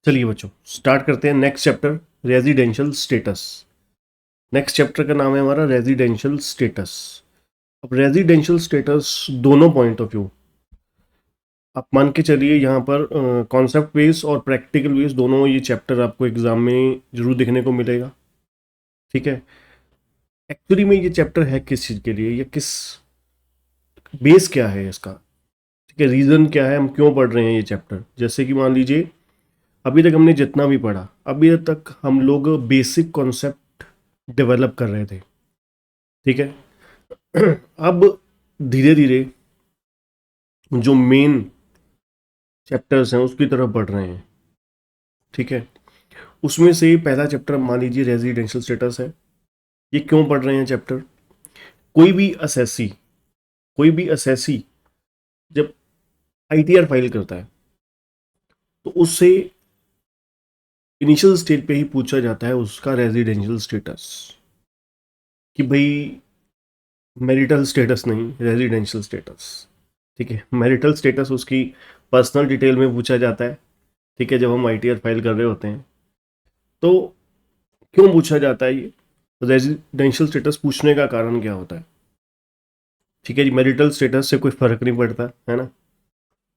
चलिए बच्चों स्टार्ट करते हैं next chapter, residential status. Next chapter का नाम है हमारा रेजिडेंशियल स्टेटस। अब रेजिडेंशियल स्टेटस दोनों पॉइंट ऑफ व्यू आप मान के चलिए, यहाँ पर कॉन्सेप्ट बेस और प्रैक्टिकल बेस दोनों ये चैप्टर आपको एग्जाम में जरूर देखने को मिलेगा। ठीक है, एक्चुअली में ये चैप्टर है किस चीज़ के लिए या किस बेस क्या है इसका, ठीक है, रीज़न क्या है, हम क्यों पढ़ रहे हैं ये चैप्टर। जैसे कि मान लीजिए अभी तक हमने जितना भी पढ़ा, अभी तक हम लोग बेसिक कॉन्सेप्ट डेवलप कर रहे थे। ठीक है, अब धीरे धीरे जो मेन चैप्टर्स हैं उसकी तरफ बढ़ रहे हैं। ठीक है, उसमें से पहला चैप्टर मान लीजिए रेजिडेंशियल स्टेटस है। ये क्यों पढ़ रहे हैं चैप्टर? कोई भी असेसी जब आईटीआर फाइल करता है तो उससे इनिशियल स्टेज पे ही पूछा जाता है उसका रेजिडेंशियल स्टेटस, कि भाई मैरिटल स्टेटस नहीं, रेजिडेंशियल स्टेटस। ठीक है, मैरिटल स्टेटस उसकी पर्सनल डिटेल में पूछा जाता है। ठीक है, जब हम आईटीआर फाइल कर रहे होते हैं तो क्यों पूछा जाता है ये रेजिडेंशियल स्टेटस? पूछने का कारण क्या होता है? ठीक है जी, मैरिटल स्टेटस से कोई फर्क नहीं पड़ता है ना।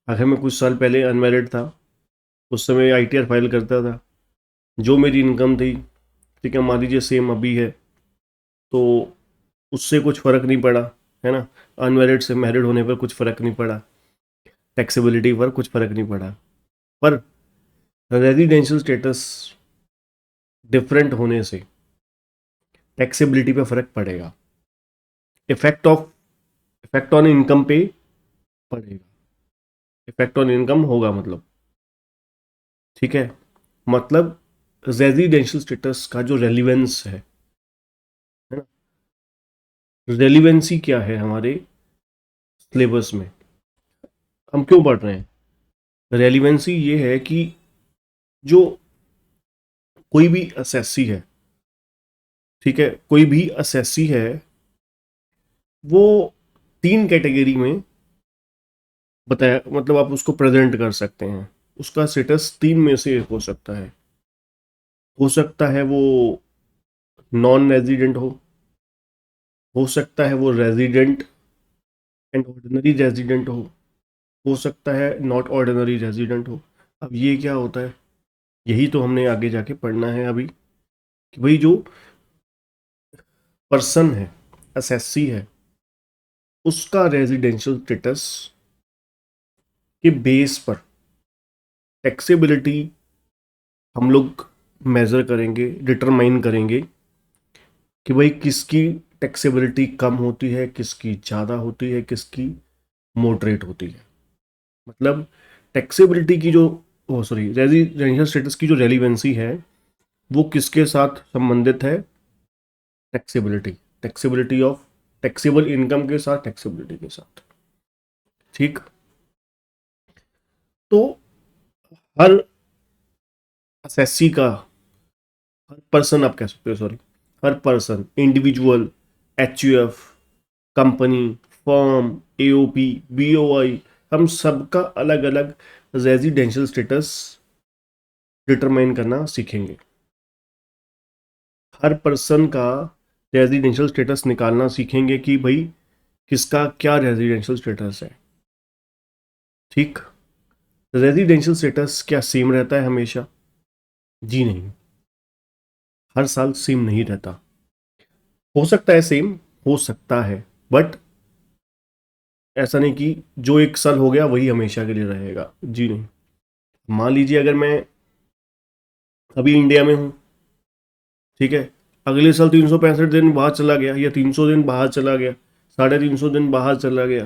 अगर मैं कुछ साल पहले अनमैरिड था, उस समय आईटीआर फाइल करता था, जो मेरी इनकम थी, ठीक है, मान लीजिए सेम अभी है, तो उससे कुछ फ़र्क नहीं पड़ा, है ना। अनमैरिड से मैरिड होने पर कुछ फ़र्क नहीं पड़ा, टैक्सेबिलिटी पर कुछ फ़र्क नहीं पड़ा। पर रेजिडेंशियल स्टेटस डिफरेंट होने से टैक्सेबिलिटी पे फ़र्क पड़ेगा, इफेक्ट ऑन इनकम पे पड़ेगा, इफेक्ट ऑन इनकम होगा मतलब। ठीक है, मतलब रेजिडेंशियल स्टेटस का जो रेलिवेंस है ना, रेलिवेंसी क्या है हमारे सिलेबस में, हम क्यों पढ़ रहे हैं। रेलिवेंसी ये है कि जो कोई भी असेसी है, ठीक है, कोई भी असेसी है, वो 3 कैटेगरी में बताया, मतलब आप उसको प्रेजेंट कर सकते हैं। उसका स्टेटस 3 में से हो सकता है वो नॉन रेजिडेंट हो सकता है वो रेजिडेंट एंड ऑर्डिनरी रेजिडेंट हो सकता है नॉट ऑर्डिनरी रेजिडेंट हो। अब ये क्या होता है, यही तो हमने आगे जाके पढ़ना है अभी, कि भाई जो पर्सन है, असेसी है, उसका रेजिडेंशियल स्टेटस के बेस पर टैक्सेबिलिटी हम लोग मेजर करेंगे, डिटरमाइन करेंगे कि भाई किसकी टैक्सेबिलिटी कम होती है, किसकी ज़्यादा होती है, किसकी मॉडरेट होती है। मतलब टैक्सेबिलिटी की जो, ओ सॉरी, रेजिडेंशियल स्टेटस की जो रेलिवेंसी है वो किसके साथ संबंधित है? Taxability, taxability of taxable income के साथ, टैक्सेबिलिटी के साथ। ठीक, तो हर असेसी का, हर पर्सन आप कह सकते हो, सॉरी, हर person, individual, HUF, company, firm, AOP, BOI, हम सबका अलग अलग रेजिडेंशियल स्टेटस डिटरमाइन करना सीखेंगे। हर पर्सन का रेजिडेंशियल स्टेटस निकालना सीखेंगे कि भाई किसका क्या रेजिडेंशियल स्टेटस है। ठीक, रेजिडेंशियल स्टेटस क्या सेम रहता है हमेशा? जी नहीं, हर साल सेम नहीं रहता। हो सकता है सेम, हो सकता है, बट ऐसा नहीं कि जो एक साल हो गया वही हमेशा के लिए रहेगा। जी नहीं। मान लीजिए अगर मैं अभी इंडिया में हूँ, ठीक है, अगले साल 365 दिन बाहर चला गया, या 300 दिन बाहर चला गया, 350 दिन बाहर चला गया,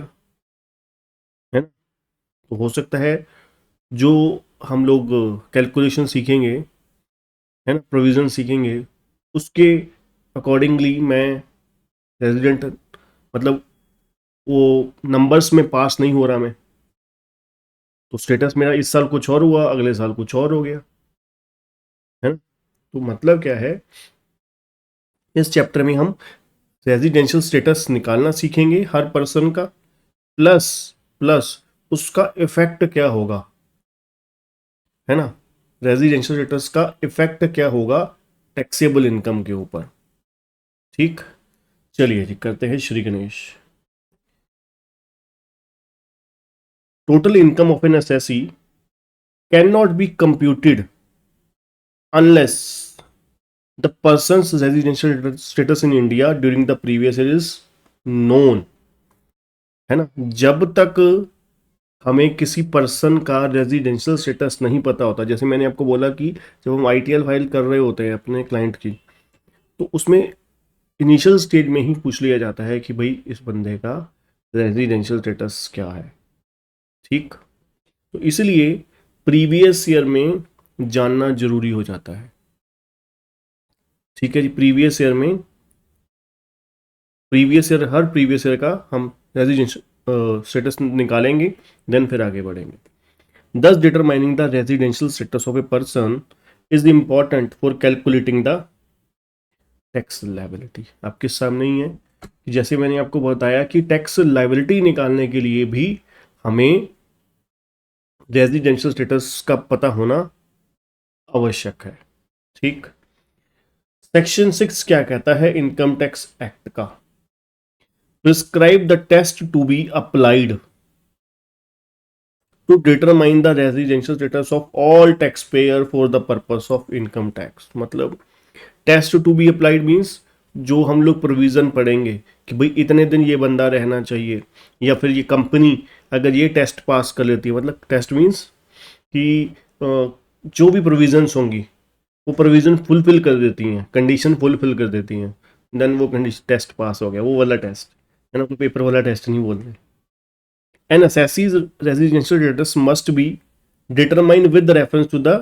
है ना, तो हो सकता है जो हम लोग कैलकुलेशन सीखेंगे, है ना, प्रोविजन सीखेंगे, उसके अकॉर्डिंगली मैं रेजिडेंट, मतलब वो नंबर्स में पास नहीं हो रहा मैं, तो स्टेटस मेरा इस साल कुछ और हुआ, अगले साल कुछ और हो गया, है ना। तो मतलब क्या है, इस चैप्टर में हम रेजिडेंशियल स्टेटस निकालना सीखेंगे हर पर्सन का, प्लस प्लस उसका इफेक्ट क्या होगा, है ना, रेजिडेंशियल स्टेटस का इफेक्ट क्या होगा टैक्सेबल इनकम के ऊपर। ठीक, चलिए जी करते हैं Shri Ganesh. Total income of an assessee can not be computed unless the person's residential status in India during the previous year is known, है ना। जब तक हमें किसी पर्सन का रेजिडेंशियल स्टेटस नहीं पता होता, जैसे मैंने आपको बोला कि जब हम आईटीएल फाइल कर रहे होते हैं अपने क्लाइंट की, तो उसमें इनिशियल स्टेज में ही पूछ लिया जाता है कि भाई इस बंदे का रेजिडेंशियल स्टेटस क्या है। ठीक, तो इसलिए प्रीवियस ईयर में जानना जरूरी हो जाता है। ठीक है जी, प्रीवियस ईयर में, प्रीवियस ईयर, हर प्रीवियस ईयर का हम रेजिडेंशियल स्टेटस निकालेंगे, देन फिर आगे बढ़ेंगे। Thus, determining the residential status of a person is important for calculating the tax liability। आपके सामने ही है कि जैसे मैंने आपको बताया कि टैक्स लाइबिलिटी निकालने के लिए भी हमें रेजिडेंशियल स्टेटस का पता होना आवश्यक है। ठीक, सेक्शन 6 क्या कहता है इनकम टैक्स एक्ट का? Prescribe the test to be applied to determine the residential status of all taxpayer for the purpose of income tax। मतलब test to be applied means जो हम लोग प्रोविजन पढ़ेंगे कि भाई इतने दिन ये बंदा रहना चाहिए, या फिर ये कंपनी अगर ये टेस्ट पास कर लेती है, मतलब टेस्ट मीन्स कि जो भी प्रोविजंस होंगी वो प्रोविजन फुलफिल कर देती हैं, कंडीशन फुलफिल कर देती हैं, देन वो कंडीशन टेस्ट पास हो गया, वो वाला टेस्ट है ना, कोई पेपर वाला टेस्ट नहीं बोल रहे। An assessee's residential status must be determined with reference to the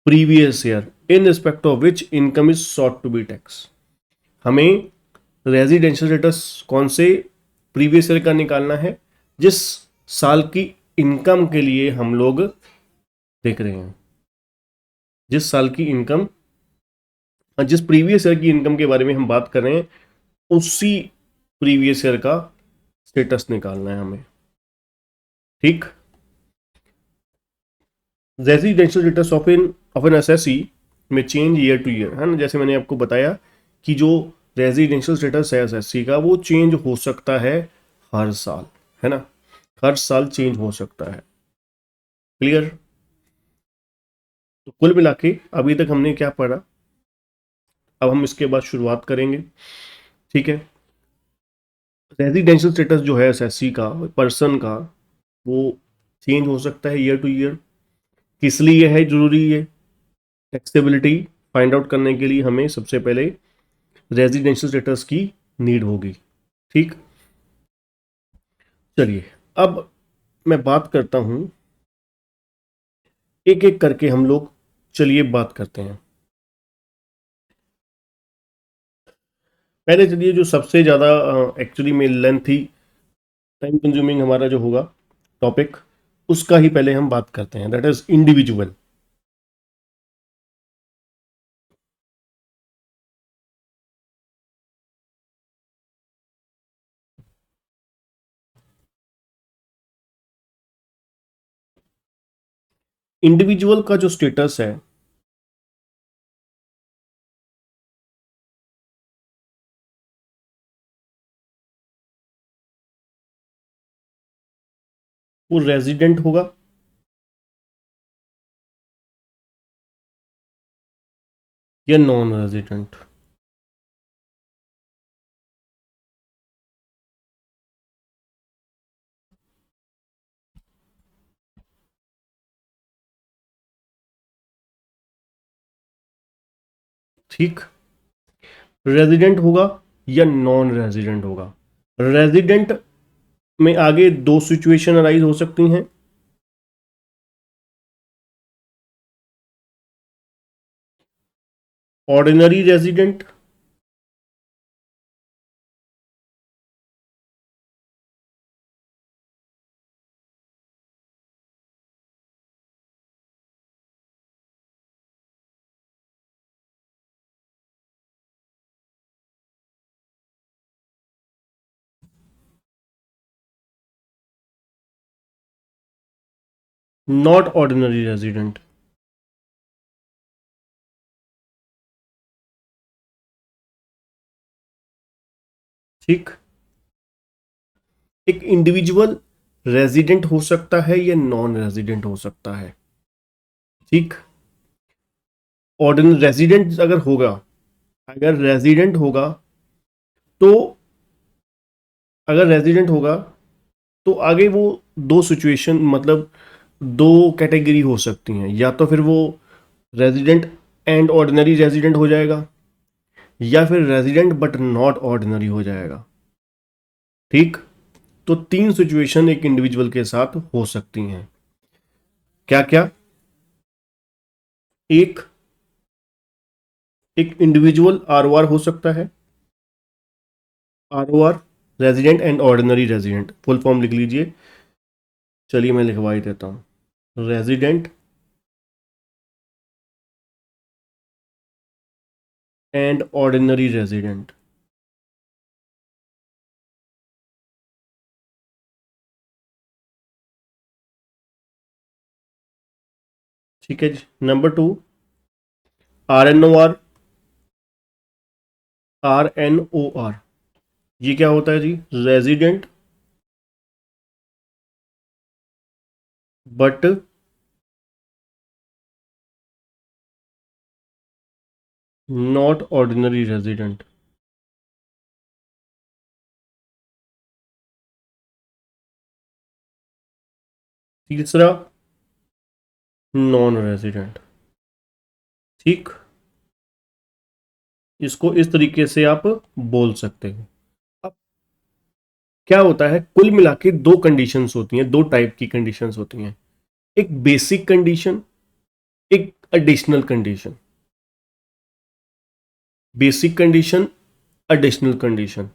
previous year in respect of which income is sought to be taxed। हमें रेजिडेंशियल स्टेटस कौन से प्रीवियस ईयर का निकालना है? जिस साल की इनकम के लिए हम लोग देख रहे हैं, जिस साल की इनकम, जिस प्रीवियस ईयर की इनकम के बारे में हम बात कर रहे हैं, उसी प्रीवियस ईयर का स्टेटस निकालना है हमें। ठीक, residential status of an assessee में चेंज ईयर टू ईयर, है ना। जैसे मैंने आपको बताया कि जो रेजिडेंशियल स्टेटस है एसएससी का वो चेंज हो सकता है हर साल, है ना, हर साल चेंज हो सकता है। क्लियर? तो कुल मिला के अभी तक हमने क्या पढ़ा, अब हम इसके बाद शुरुआत करेंगे। ठीक है, रेजिडेंशियल स्टेटस जो है एसएससी का पर्सन का, वो चेंज हो सकता है ईयर टू ईयर। किस लिए है जरूरी है? टैक्सेबिलिटी फाइंड आउट करने के लिए हमें सबसे पहले रेजिडेंशियल स्टेटस की नीड होगी। ठीक, चलिए अब मैं बात करता हूं, एक एक करके हम लोग चलिए बात करते हैं। पहले चलिए जो सबसे ज़्यादा एक्चुअली में लेंथी टाइम कंज्यूमिंग हमारा जो होगा टॉपिक, उसका ही पहले हम बात करते हैं, दैट इज इंडिविजुअल। इंडिविजुअल का जो स्टेटस है वो रेजिडेंट होगा या नॉन रेजिडेंट? ठीक, रेजिडेंट होगा या नॉन रेजिडेंट होगा? रेजिडेंट में आगे दो सिचुएशन अराइज हो सकती हैं। Ordinary resident, not ordinary resident. ठीक, एक इंडिविजुअल रेजिडेंट हो सकता है या नॉन रेजिडेंट हो सकता है। ठीक, ऑर्डिनरी रेजिडेंट अगर होगा, अगर रेजिडेंट होगा तो अगर रेजिडेंट होगा तो आगे वो दो सिचुएशन, मतलब दो कैटेगरी हो सकती हैं। या तो फिर वो रेजिडेंट एंड ऑर्डिनरी रेजिडेंट हो जाएगा, या फिर रेजिडेंट बट नॉट ऑर्डिनरी हो जाएगा। ठीक, तो तीन सिचुएशन एक इंडिविजुअल के साथ हो सकती हैं। क्या क्या? एक एक इंडिविजुअल आरओआर हो सकता है। ROR, resident and ordinary resident, full form लिख लीजिए। चलिए मैं लिखवा ही देता हूं, रेजिडेंट एंड ऑर्डिनरी रेजिडेंट। ठीक है जी। Number two, R N O R, R N O R, ये क्या होता है जी? Resident but not ordinary resident. तीसरा, नॉन रेजिडेंट। ठीक, इसको इस तरीके से आप बोल सकते हो। अब क्या होता है, कुल मिला के दो कंडीशंस होती हैं, दो टाइप की कंडीशंस होती हैं। एक बेसिक कंडीशन, एक additional condition. Basic condition, additional condition.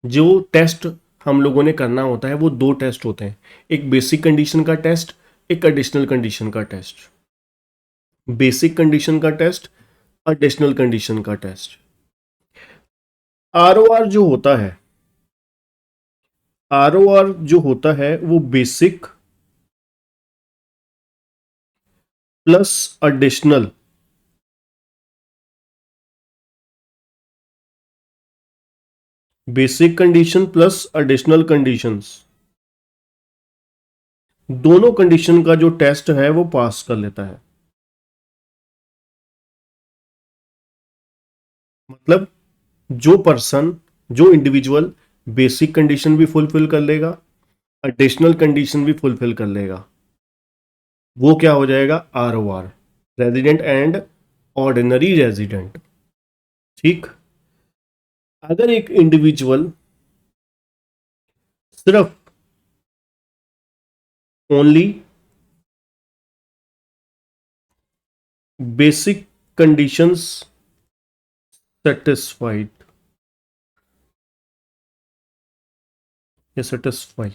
जो टेस्ट हम लोगों ने करना होता है वो दो टेस्ट होते हैं, एक बेसिक कंडीशन का टेस्ट, एक एडिशनल कंडीशन का टेस्ट। बेसिक कंडीशन का टेस्ट, एडिशनल कंडीशन का टेस्ट। आरओआर जो होता है, आरओआर जो होता है वो basic plus additional, basic condition plus additional conditions, दोनों कंडीशन का जो टेस्ट है वो पास कर लेता है। मतलब जो पर्सन, जो इंडिविजुअल बेसिक कंडीशन भी फुलफिल कर लेगा, एडिशनल कंडीशन भी फुलफिल कर लेगा, वो क्या हो जाएगा? ROR, resident and ordinary resident. ठीक, अगर एक इंडिविजुअल सिर्फ ओनली बेसिक कंडीशंस सेटिस्फाइड या satisfy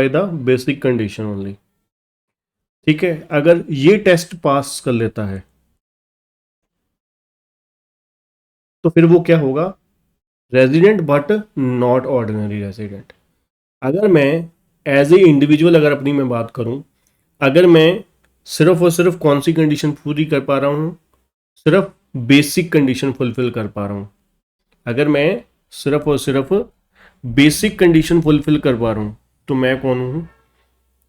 the basic condition only, ठीक है, अगर ये टेस्ट पास कर लेता है तो फिर वो क्या होगा? Resident but not ordinary resident. अगर मैं एज ए इंडिविजुअल, अगर अपनी मैं बात करूं, अगर मैं सिर्फ और सिर्फ कौन सी कंडीशन पूरी कर पा रहा हूं? सिर्फ बेसिक कंडीशन फुलफिल कर पा रहा हूं। अगर मैं सिर्फ और सिर्फ बेसिक कंडीशन फुलफिल कर पा रहा हूं तो मैं कौन हूं?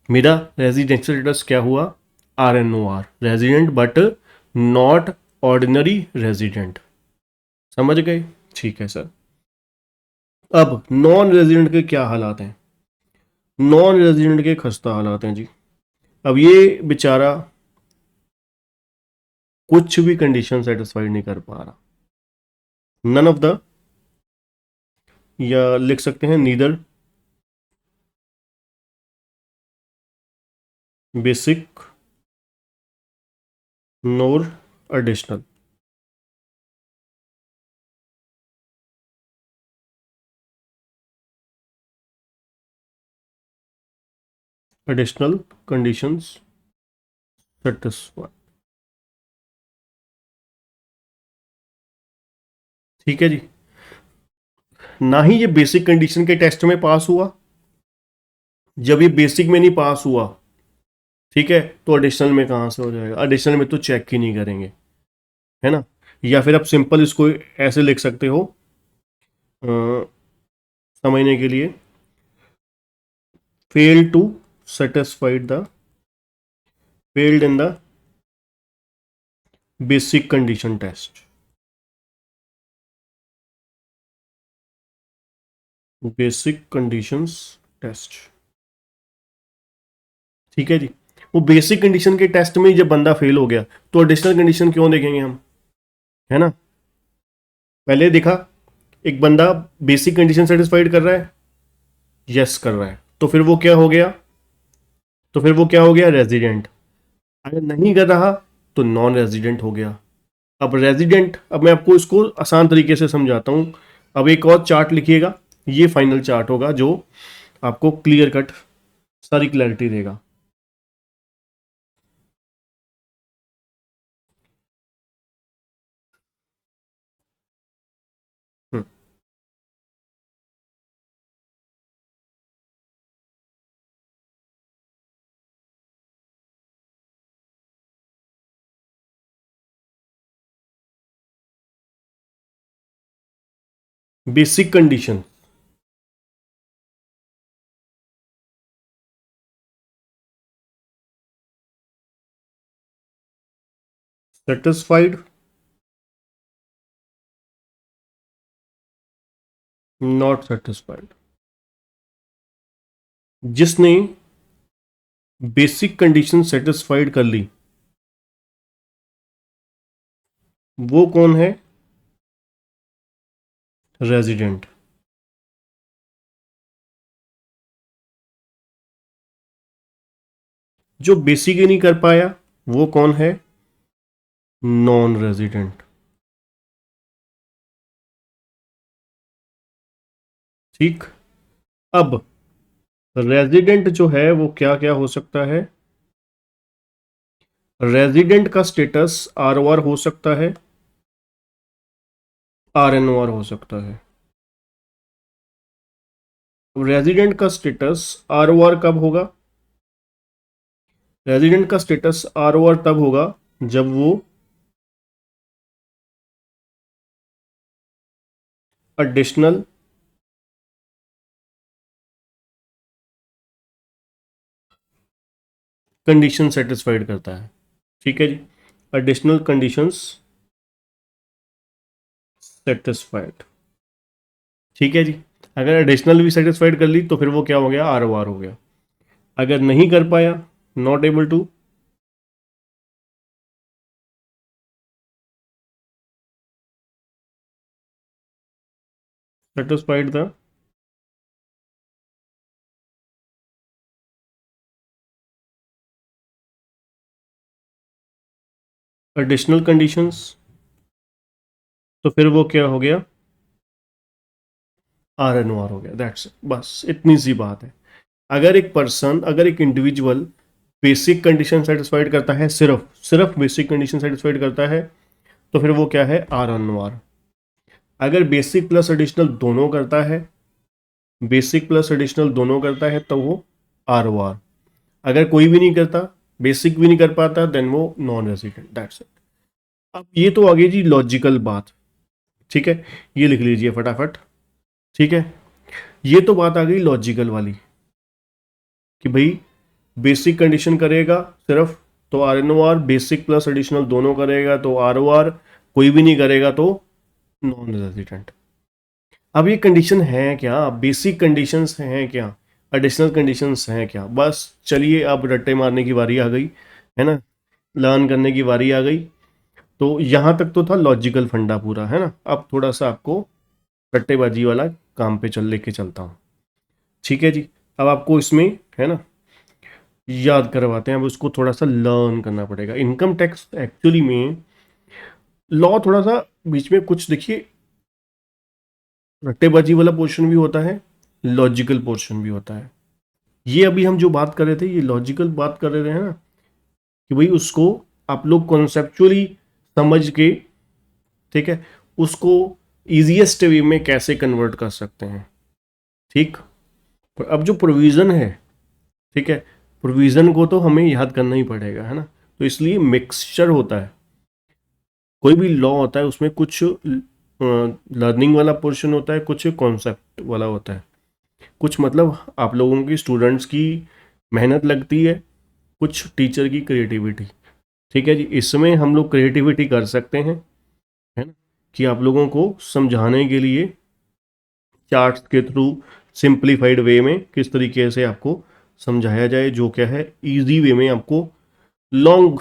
मेरा रेजिडेंशियल स्टेटस क्या हुआ? R N O R, resident but not ordinary resident. समझ गए? ठीक है सर। अब नॉन रेजिडेंट के क्या हालात हैं? नॉन रेजिडेंट के खस्ता हालात हैं जी। अब ये बेचारा कुछ भी कंडीशन सेटिस्फाइड नहीं कर पा रहा। नन ऑफ द, या लिख सकते हैं नीदर बेसिक नोर एडिशनल। Additional conditions satisfied. ठीक है जी। ना ही ये बेसिक कंडीशन के टेस्ट में पास हुआ, जब ये बेसिक में नहीं पास हुआ, ठीक है, तो एडिशनल में कहां से हो जाएगा? एडिशनल में तो चेक ही नहीं करेंगे, है ना। या फिर आप सिंपल इसको ऐसे लिख सकते हो समझने के लिए, fail to satisfied the failed in the basic condition test. Basic conditions test, ठीक है जी। वो बेसिक कंडीशन के टेस्ट में जब बंदा फेल हो गया तो एडिशनल कंडीशन क्यों देखेंगे हम, है ना। पहले देखा एक बंदा बेसिक कंडीशन सेटिस्फाइड कर रहा है, यस कर रहा है, तो फिर वो क्या हो गया, तो फिर वो क्या हो गया, रेजिडेंट। अगर नहीं कर रहा तो नॉन रेजिडेंट हो गया। अब रेजिडेंट, अब मैं आपको इसको आसान तरीके से समझाता हूं। अब एक और चार्ट लिखिएगा, ये फाइनल चार्ट होगा जो आपको क्लियर कट सारी क्लैरिटी देगा। Basic condition, satisfied, not satisfied. जिसने बेसिक कंडीशन सेटिस्फाइड कर ली वो कौन है, रेजिडेंट। जो बेसिक ही नहीं कर पाया वो कौन है, नॉन रेजिडेंट। ठीक। अब रेजिडेंट जो है वो क्या क्या हो सकता है, रेजिडेंट का स्टेटस आर ओ आर हो सकता है, आर एन ओ आर हो सकता है। रेजिडेंट का स्टेटस आर ओ आर कब होगा, रेजिडेंट का स्टेटस आर ओ आर तब होगा जब वो एडिशनल कंडीशन सेटिस्फाइड करता है। ठीक है जी, एडिशनल कंडीशंस सेटिस्फाइड। ठीक है जी। अगर एडिशनल भी सेटिस्फाइड कर ली तो फिर वो क्या हो गया, आर ओ आर हो गया। अगर नहीं कर पाया, not able to satisfied the additional conditions, तो फिर वो क्या हो गया, आर एन ओ आर हो गया। दैट्स, बस इतनी सी बात है। अगर एक पर्सन, अगर एक इंडिविजुअल बेसिक कंडीशन सेटिस्फाइड करता है, सिर्फ सिर्फ बेसिक कंडीशन सेटिस्फाइड करता है, तो फिर वो क्या है, आर एन ओ आर। अगर बेसिक प्लस एडिशनल दोनों करता है, बेसिक प्लस एडिशनल दोनों करता है तो वो आर ओ आर। अगर कोई भी नहीं करता, बेसिक भी नहीं कर पाता, देन वो नॉन रेजिडेंट। That's it. अब ये तो आ गई जी लॉजिकल बात, ठीक है, ये लिख लीजिए फटाफट। ठीक है, ये तो बात आ गई लॉजिकल वाली कि भाई बेसिक कंडीशन करेगा सिर्फ तो R N O R, basic plus additional दोनों करेगा तो आर ओ आर, कोई भी नहीं करेगा तो नॉन रेजिडेंट। अब ये कंडीशन है क्या, बेसिक कंडीशंस हैं क्या, एडिशनल कंडीशंस हैं क्या, बस चलिए अब रट्टे मारने की बारी आ गई, है ना, लर्न करने की बारी आ गई। तो यहां तक तो था लॉजिकल फंडा पूरा, है ना। अब थोड़ा सा आपको रट्टेबाजी वाला काम पे चल लेके चलता हूँ। ठीक है जी। अब आपको इसमें, है ना, याद करवाते हैं। अब उसको थोड़ा सा लर्न करना पड़ेगा। इनकम टैक्स एक्चुअली में लॉ थोड़ा सा बीच में कुछ देखिए, रट्टेबाजी वाला पोर्शन भी होता है, लॉजिकल पोर्शन भी होता है। ये अभी हम जो बात कर रहे थे ये लॉजिकल बात कर रहे हैं ना, कि भाई उसको आप लोग कॉन्सेप्चुअली समझ के, ठीक है, उसको इजीएस्ट वे में कैसे कन्वर्ट कर सकते हैं। ठीक। पर अब जो प्रोविज़न है, ठीक है, प्रोविज़न को तो हमें याद करना ही पड़ेगा, है ना। तो इसलिए मिक्सचर होता है, कोई भी लॉ होता है उसमें कुछ लर्निंग वाला पोर्शन होता है, कुछ कॉन्सेप्ट वाला होता है, कुछ मतलब आप लोगों की स्टूडेंट्स की मेहनत लगती है, कुछ टीचर की क्रिएटिविटी। ठीक है जी, इसमें हम लोग क्रिएटिविटी कर सकते हैं, है ना, कि आप लोगों को समझाने के लिए चार्ट्स के थ्रू सिंप्लीफाइड वे में किस तरीके से आपको समझाया जाए, जो क्या है इजी वे में आपको लॉन्ग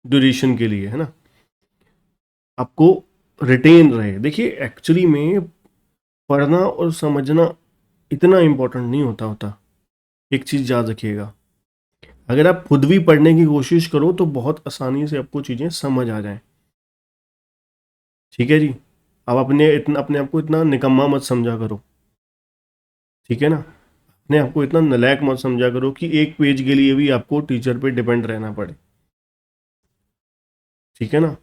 ड्यूरेशन के लिए, है ना, आपको रिटेन रहे। देखिए एक्चुअली में पढ़ना और समझना इतना इम्पोर्टेंट नहीं होता। एक चीज़ याद रखिएगा, अगर आप खुद भी पढ़ने की कोशिश करो तो बहुत आसानी से आपको चीज़ें समझ आ जाएं। ठीक है जी, आप अपने आप को इतना निकम्मा मत समझा करो। ठीक है ना, अपने आप को इतना नालायक मत समझा करो कि एक पेज के लिए भी आपको टीचर पे डिपेंड रहना पड़े। ठीक है ना,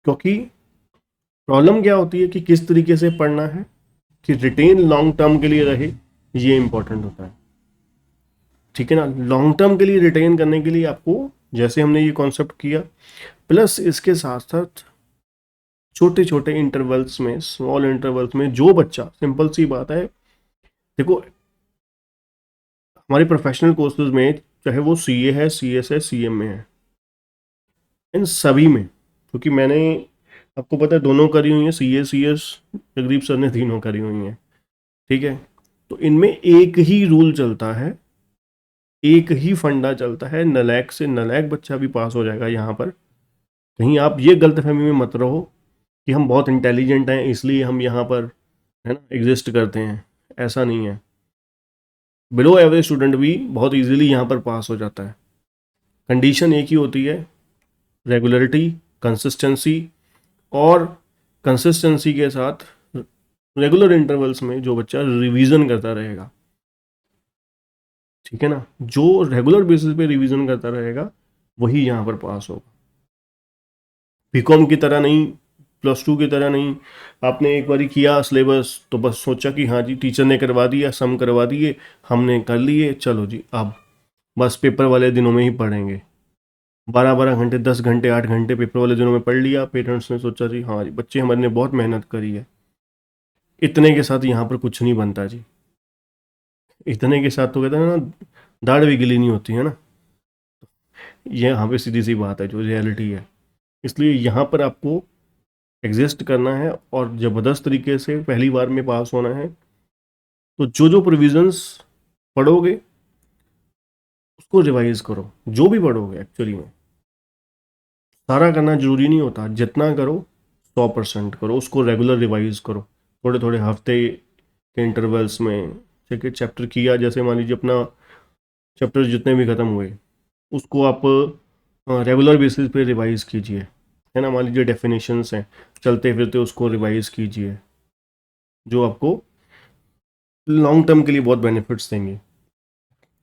क्योंकि प्रॉब्लम क्या होती है कि किस तरीके से पढ़ना है कि रिटेन लॉन्ग टर्म के लिए रहे, ये इंपॉर्टेंट होता है। ठीक है ना, लॉन्ग टर्म के लिए रिटेन करने के लिए आपको, जैसे हमने ये कॉन्सेप्ट किया, प्लस इसके साथ साथ छोटे छोटे इंटरवल्स में, स्मॉल इंटरवल्स में, जो बच्चा, सिंपल सी बात है, देखो हमारे प्रोफेशनल कोर्सेज में, चाहे वो सीए है, सीएस है, सीएम में है, इन सभी में, क्योंकि मैंने, आपको पता है, दोनों करी हुई हैं, सीए सीएस, जगदीप सर ने तीनों करी हुई हैं। ठीक है, तो इनमें एक ही रूल चलता है, एक ही फंडा चलता है, नलायक से नलायक बच्चा भी पास हो जाएगा यहाँ पर। कहीं आप ये गलतफहमी में मत रहो कि हम बहुत इंटेलिजेंट हैं इसलिए हम यहाँ पर, है ना, एग्जिस्ट करते हैं। ऐसा नहीं है, बिलो एवरेज स्टूडेंट भी बहुत इजीली यहाँ पर पास हो जाता है। कंडीशन एक ही होती है, रेगुलरिटी, कंसिस्टेंसी, और कंसिस्टेंसी के साथ रेगुलर इंटरवल्स में जो बच्चा रिवीजन करता रहेगा। ठीक है ना, जो रेगुलर बेसिस पे रिवीजन करता रहेगा वही यहाँ पर पास होगा। बीकॉम की तरह नहीं, +2 की तरह नहीं, आपने एक बारी किया सिलेबस तो बस सोचा कि हाँ जी टीचर ने करवा दिया, सम करवा दिए, हमने कर लिए, चलो जी अब बस पेपर वाले दिनों में ही पढ़ेंगे। 12-12 घंटे, 10 घंटे, 8 घंटे पेपर वाले दिनों में पढ़ लिया, पेरेंट्स ने सोचा जी हाँ जी बच्चे हमारे ने बहुत मेहनत करी है। इतने के साथ यहाँ पर कुछ नहीं बनता जी। इतने के साथ तो कहते हैं ना, दाढ़ भी गिली नहीं होती है ना। ये यहाँ पे सीधी सी बात है जो रियलिटी है। इसलिए यहाँ पर आपको एग्जिस्ट करना है और ज़बरदस्त तरीके से पहली बार में पास होना है, तो जो जो प्रोविजंस पढ़ोगे उसको रिवाइज करो। जो भी पढ़ोगे एक्चुअली में सारा करना जरूरी नहीं होता, जितना करो 100% करो, उसको रेगुलर रिवाइज करो, थोड़े थोड़े हफ्ते के इंटरवल्स में। ठीक है, चैप्टर किया, जैसे मान लीजिए अपना चैप्टर जितने भी ख़त्म हुए उसको आप रेगुलर बेसिस पे रिवाइज कीजिए, है ना। मान लीजिए डेफिनेशंस हैं, चलते फिरते उसको रिवाइज कीजिए, जो आपको लॉन्ग टर्म के लिए बहुत बेनिफिट्स देंगे।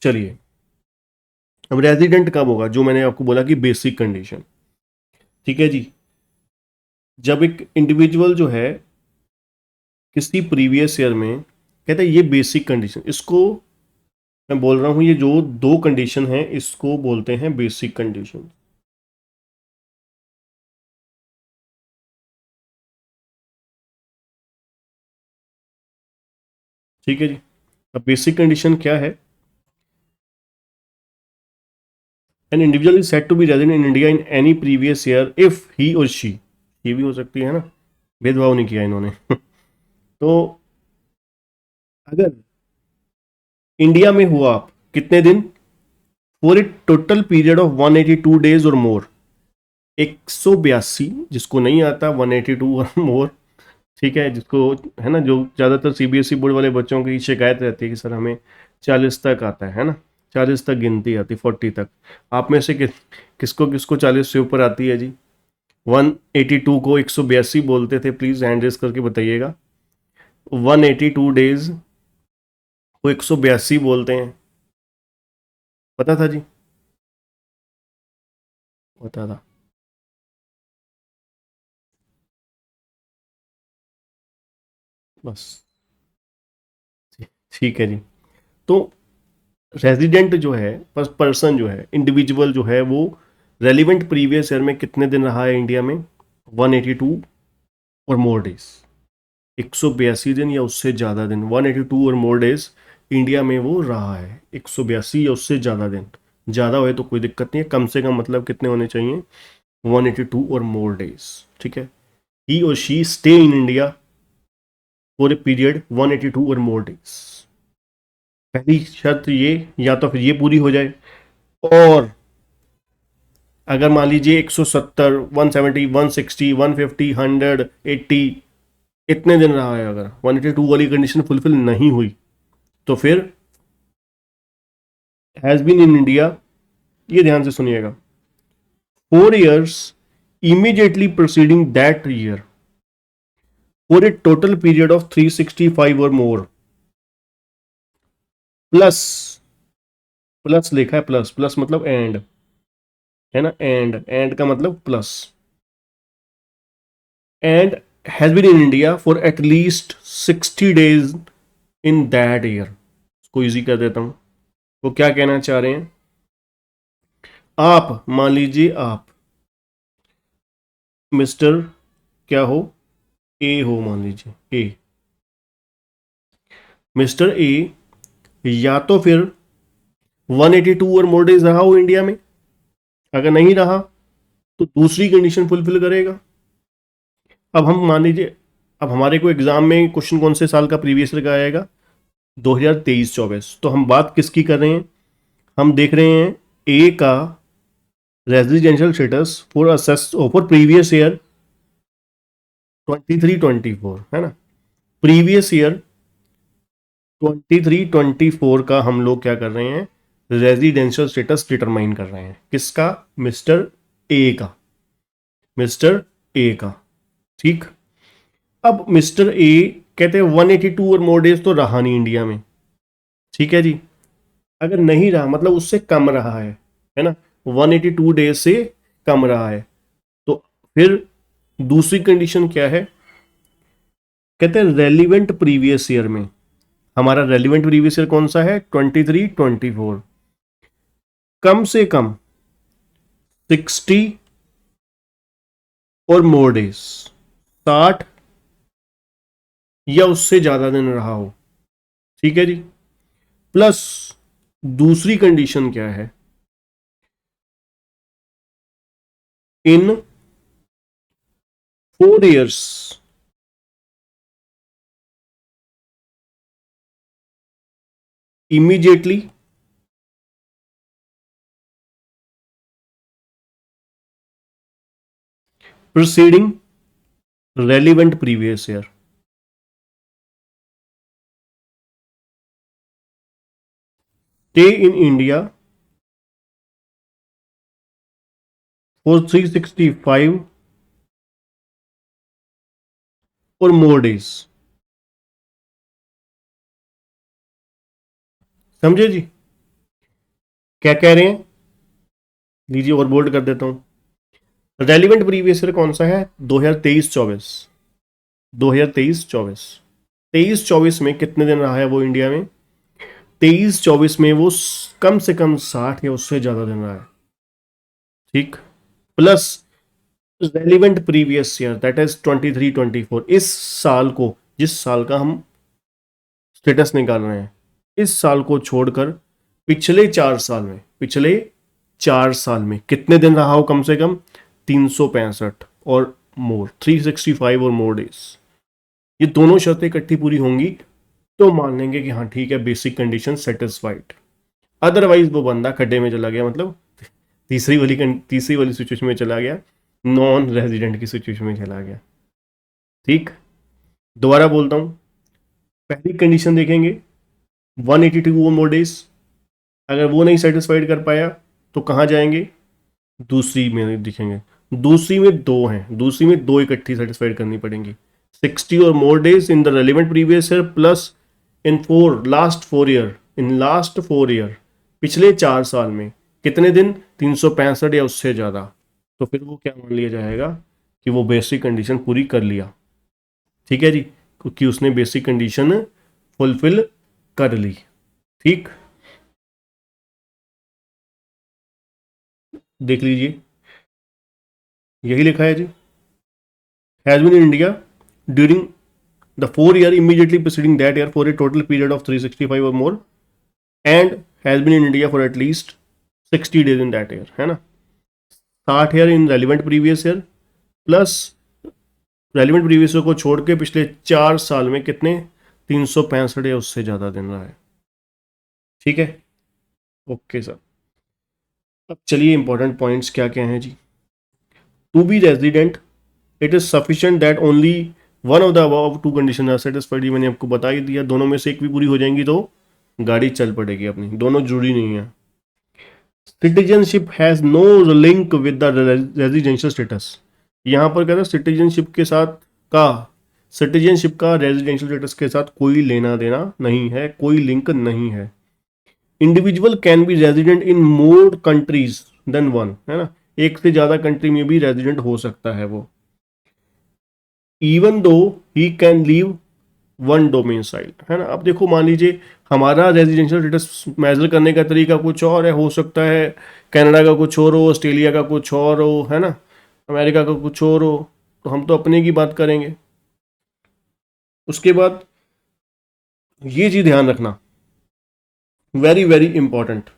चलिए, अब रेजिडेंट कब होगा, जो मैंने आपको बोला कि बेसिक कंडीशन। ठीक है जी, जब एक इंडिविजुअल जो है किसी प्रीवियस ईयर में, कहते हैं ये बेसिक कंडीशन, इसको मैं बोल रहा हूँ, ये जो दो कंडीशन है इसको बोलते हैं बेसिक कंडीशन। ठीक है जी, अब बेसिक कंडीशन क्या है? An individual is said to be resident in India in any previous year if he और शी, ये भी हो सकती है ना, भेदभाव नहीं किया इन्होंने तो अगर इंडिया में हुआ आप कितने दिन, for a total period of 182 days और मोर, 182, जिसको नहीं आता 182 और मोर, ठीक है, जिसको, है ना, जो ज़्यादातर सीबीएसई बोर्ड वाले बच्चों की शिकायत रहती है कि सर हमें 40 तक आता है ना, 40 तक गिनती आती, 40 तक। आप में से किसको किसको 40 से ऊपर आती है जी? 182 को 182 बोलते थे, प्लीज़ हैंड रेस करके बताइएगा। 182 डेज को 182 बोलते हैं, पता था जी? पता था। बस, ठीक है जी। तो रेजिडेंट जो है, पर्सन जो है, इंडिविजुअल जो है, वो रेलिवेंट प्रीवियस ईयर में कितने दिन रहा है इंडिया में? 182 और मोर डेज, 182 दिन या उससे ज़्यादा दिन, 182 और मोर डेज इंडिया में वो रहा है, 182 या उससे ज़्यादा दिन, ज़्यादा हुए तो कोई दिक्कत नहीं है, कम से कम मतलब कितने होने चाहिए, 182 और मोर डेज, ठीक है। ही और she stay in India for a period 182 और मोर डेज। पहली शर्त ये, या तो फिर ये पूरी हो जाए, और अगर मान लीजिए 170, 170, 160, 150, 100, 80 इतने दिन रहा है, अगर 182 वाली कंडीशन फुलफिल नहीं हुई तो फिर हैज बीन इन इंडिया, ये ध्यान से सुनिएगा, 4 years immediately preceding that year for a total period of 365 or more, plus, plus लिखा है, प्लस, प्लस मतलब एंड, है ना, एंड का मतलब plus, and has been in India for at least 60 days in that year. इसको इजी कर देता हूं, वो क्या कहना चाह रहे हैं, आप मान लीजिए आप मिस्टर क्या हो, ए हो, मान लीजिए ए, मिस्टर ए या तो फिर 182 और मोर डेज रहा हो इंडिया में, अगर नहीं रहा तो दूसरी कंडीशन फुलफिल करेगा। अब हम मान लीजिए, अब हमारे को एग्जाम में क्वेश्चन कौन से साल का प्रीवियस ईयर का आएगा, 2023-24, तो हम बात किसकी कर रहे हैं, हम देख रहे हैं ए का residential status for assess for previous year 23-24, है ना, प्रीवियस ईयर 23-24 का हम लोग क्या कर रहे हैं, रेजिडेंशियल स्टेटस डिटरमाइन कर रहे हैं, किसका, मिस्टर ए का, मिस्टर ए का, ठीक। अब मिस्टर ए कहते हैं 182 और मोर डेज तो रहा नहीं इंडिया में, ठीक है जी, अगर नहीं रहा मतलब उससे कम रहा है ना, 182 डेज से कम रहा है, तो फिर दूसरी कंडीशन क्या है, कहते हैं रेलिवेंट प्रीवियस ईयर में, हमारा रेलिवेंट प्रीवियस ईयर कौन सा है, 23-24, कम से कम 60 और मोर डेज, 60 या उससे ज्यादा दिन रहा हो, ठीक है जी, प्लस दूसरी कंडीशन क्या है, इन 4 years immediately preceding relevant previous year, stay in India for 365 or more days, समझे जी, क्या कह रहे हैं, लीजिए और बोल्ड कर देता हूं, रेलिवेंट प्रीवियस ईयर कौन सा है, 2023-24, 2023-24, 23-24 में कितने दिन रहा है वो इंडिया में, 23-24 में वो कम से कम 60 या उससे ज्यादा दिन रहा है, ठीक, plus relevant previous year that is 23-24, इस साल को, जिस साल का हम स्टेटस निकाल रहे हैं, इस साल को छोड़कर पिछले 4 साल में, पिछले 4 साल में कितने दिन रहा हो कम से कम, 365 और मोर, 365 और मोर डेज, ये दोनों शर्तें इकट्ठी पूरी होंगी तो मान लेंगे कि हाँ ठीक है, बेसिक कंडीशन सेटिस्फाइड, अदरवाइज वो बंदा खड्डे में चला गया, मतलब तीसरी वाली सिचुएशन में चला गया, नॉन रेजिडेंट की सिचुएशन में चला गया, ठीक। दोबारा बोलता हूं, पहली कंडीशन देखेंगे 182 मोर डेज, अगर वो नहीं सेटिस्फाइड कर पाया तो कहाँ जाएंगे, दूसरी में दिखेंगे, दूसरी में दो हैं, दूसरी में दो इकट्ठी सेटिस्फाइड करनी पड़ेंगी, 60 और more days in the relevant previous year plus in last 4 year, in last 4 year, पिछले 4 साल में कितने दिन, 365 या उससे ज़्यादा, तो फिर वो क्या मान लिया जाएगा कि वो बेसिक कंडीशन पूरी कर लिया, ठीक है जी, क्योंकि उसने बेसिक कंडीशन फुलफिल कर ली, ठीक। देख लीजिए, यही लिखा है जी, has been in India during the 4 year immediately preceding that year for a total period of 365 or more and has been in India for at least 60 days in that year, है ना. 60 year in relevant previous year plus relevant previous year को छोड़ के पिछले 4 साल में कितने 365 या उससे ज़्यादा दिन रहा है. ठीक है, ओके सर. अब चलिए इंपॉर्टेंट पॉइंट्स क्या क्या हैं जी. To be resident it is sufficient that only one of the above two condition are satisfied. मैंने आपको बता ही दिया, दोनों में से एक भी पूरी हो जाएंगी तो गाड़ी चल पड़ेगी अपनी, दोनों जरूरी नहीं है. Citizenship has no link with the residential status. यहां पर कहते हैं सिटीजनशिप के साथ का सिटीजनशिप का रेजिडेंशियल स्टेटस के साथ कोई लेना देना नहीं है, कोई लिंक नहीं है. Individual can be resident in more countries than one, है ना. एक से ज्यादा कंट्री में भी रेजिडेंट हो सकता है वो, even though he can leave one domicile, है ना. अब देखो, मान लीजिए हमारा रेजिडेंशियल स्टेटस मेजर करने का तरीका कुछ और है, हो सकता है कनाडा का कुछ और हो, ऑस्ट्रेलिया का कुछ और हो, है ना, अमेरिका का कुछ और हो, तो हम तो अपने की बात करेंगे. उसके बाद ये चीज ध्यान रखना, वेरी वेरी इंपॉर्टेंट,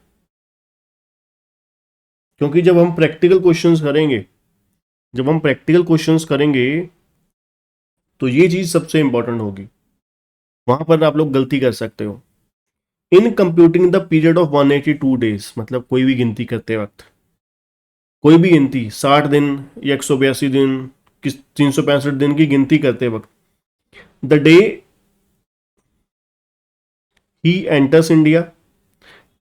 क्योंकि जब हम प्रैक्टिकल क्वेश्चंस करेंगे तो ये चीज सबसे इंपॉर्टेंट होगी. वहां पर आप लोग गलती कर सकते हो. In computing the period of 182 days, मतलब कोई भी गिनती करते वक्त, कोई भी गिनती 60 दिन या 182 दिन, 365 दिन की गिनती करते वक्त, the day he enters India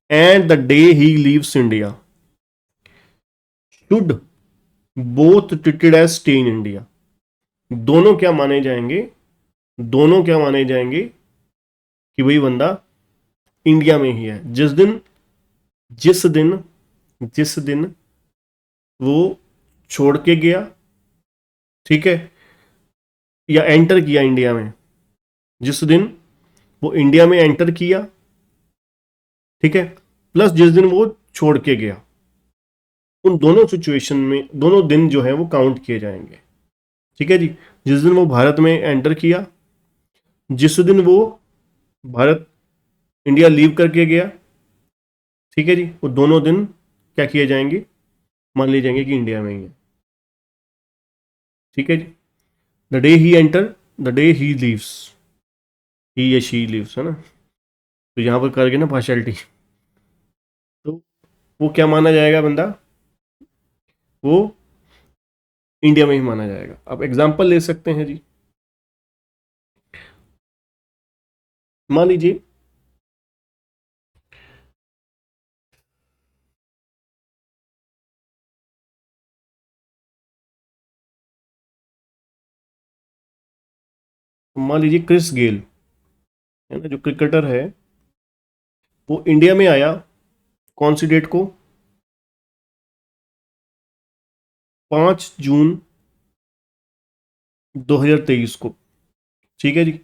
and the day he leaves India should both treated as stay in India. दोनों क्या माने जाएंगे कि वही बंदा इंडिया में ही है. जिस दिन वो छोड़ के गया, ठीक है, या एंटर किया इंडिया में, जिस दिन वो इंडिया में एंटर किया, ठीक है, प्लस जिस दिन वो छोड़ के गया, उन दोनों सिचुएशन में दोनों दिन जो है वो काउंट किए जाएंगे. ठीक है जी. जिस दिन वो भारत में एंटर किया, जिस दिन वो भारत इंडिया लीव करके गया, ठीक है जी, वो दोनों दिन क्या किए जाएंगे, मान लिए जाएंगे कि इंडिया में ही है. ठीक है जी. The day he enter, the day he leaves, he या शी लीव्स, है ना. तो यहां पर करके ना पार्शियलिटी, तो वो क्या माना जाएगा बंदा, वो इंडिया में ही माना जाएगा. अब एग्जांपल ले सकते हैं जी. मान लीजिए क्रिस गेल, है ना, जो क्रिकेटर है, वो इंडिया में आया कौन सी डेट को, 5 जून 2023 को. ठीक है जी.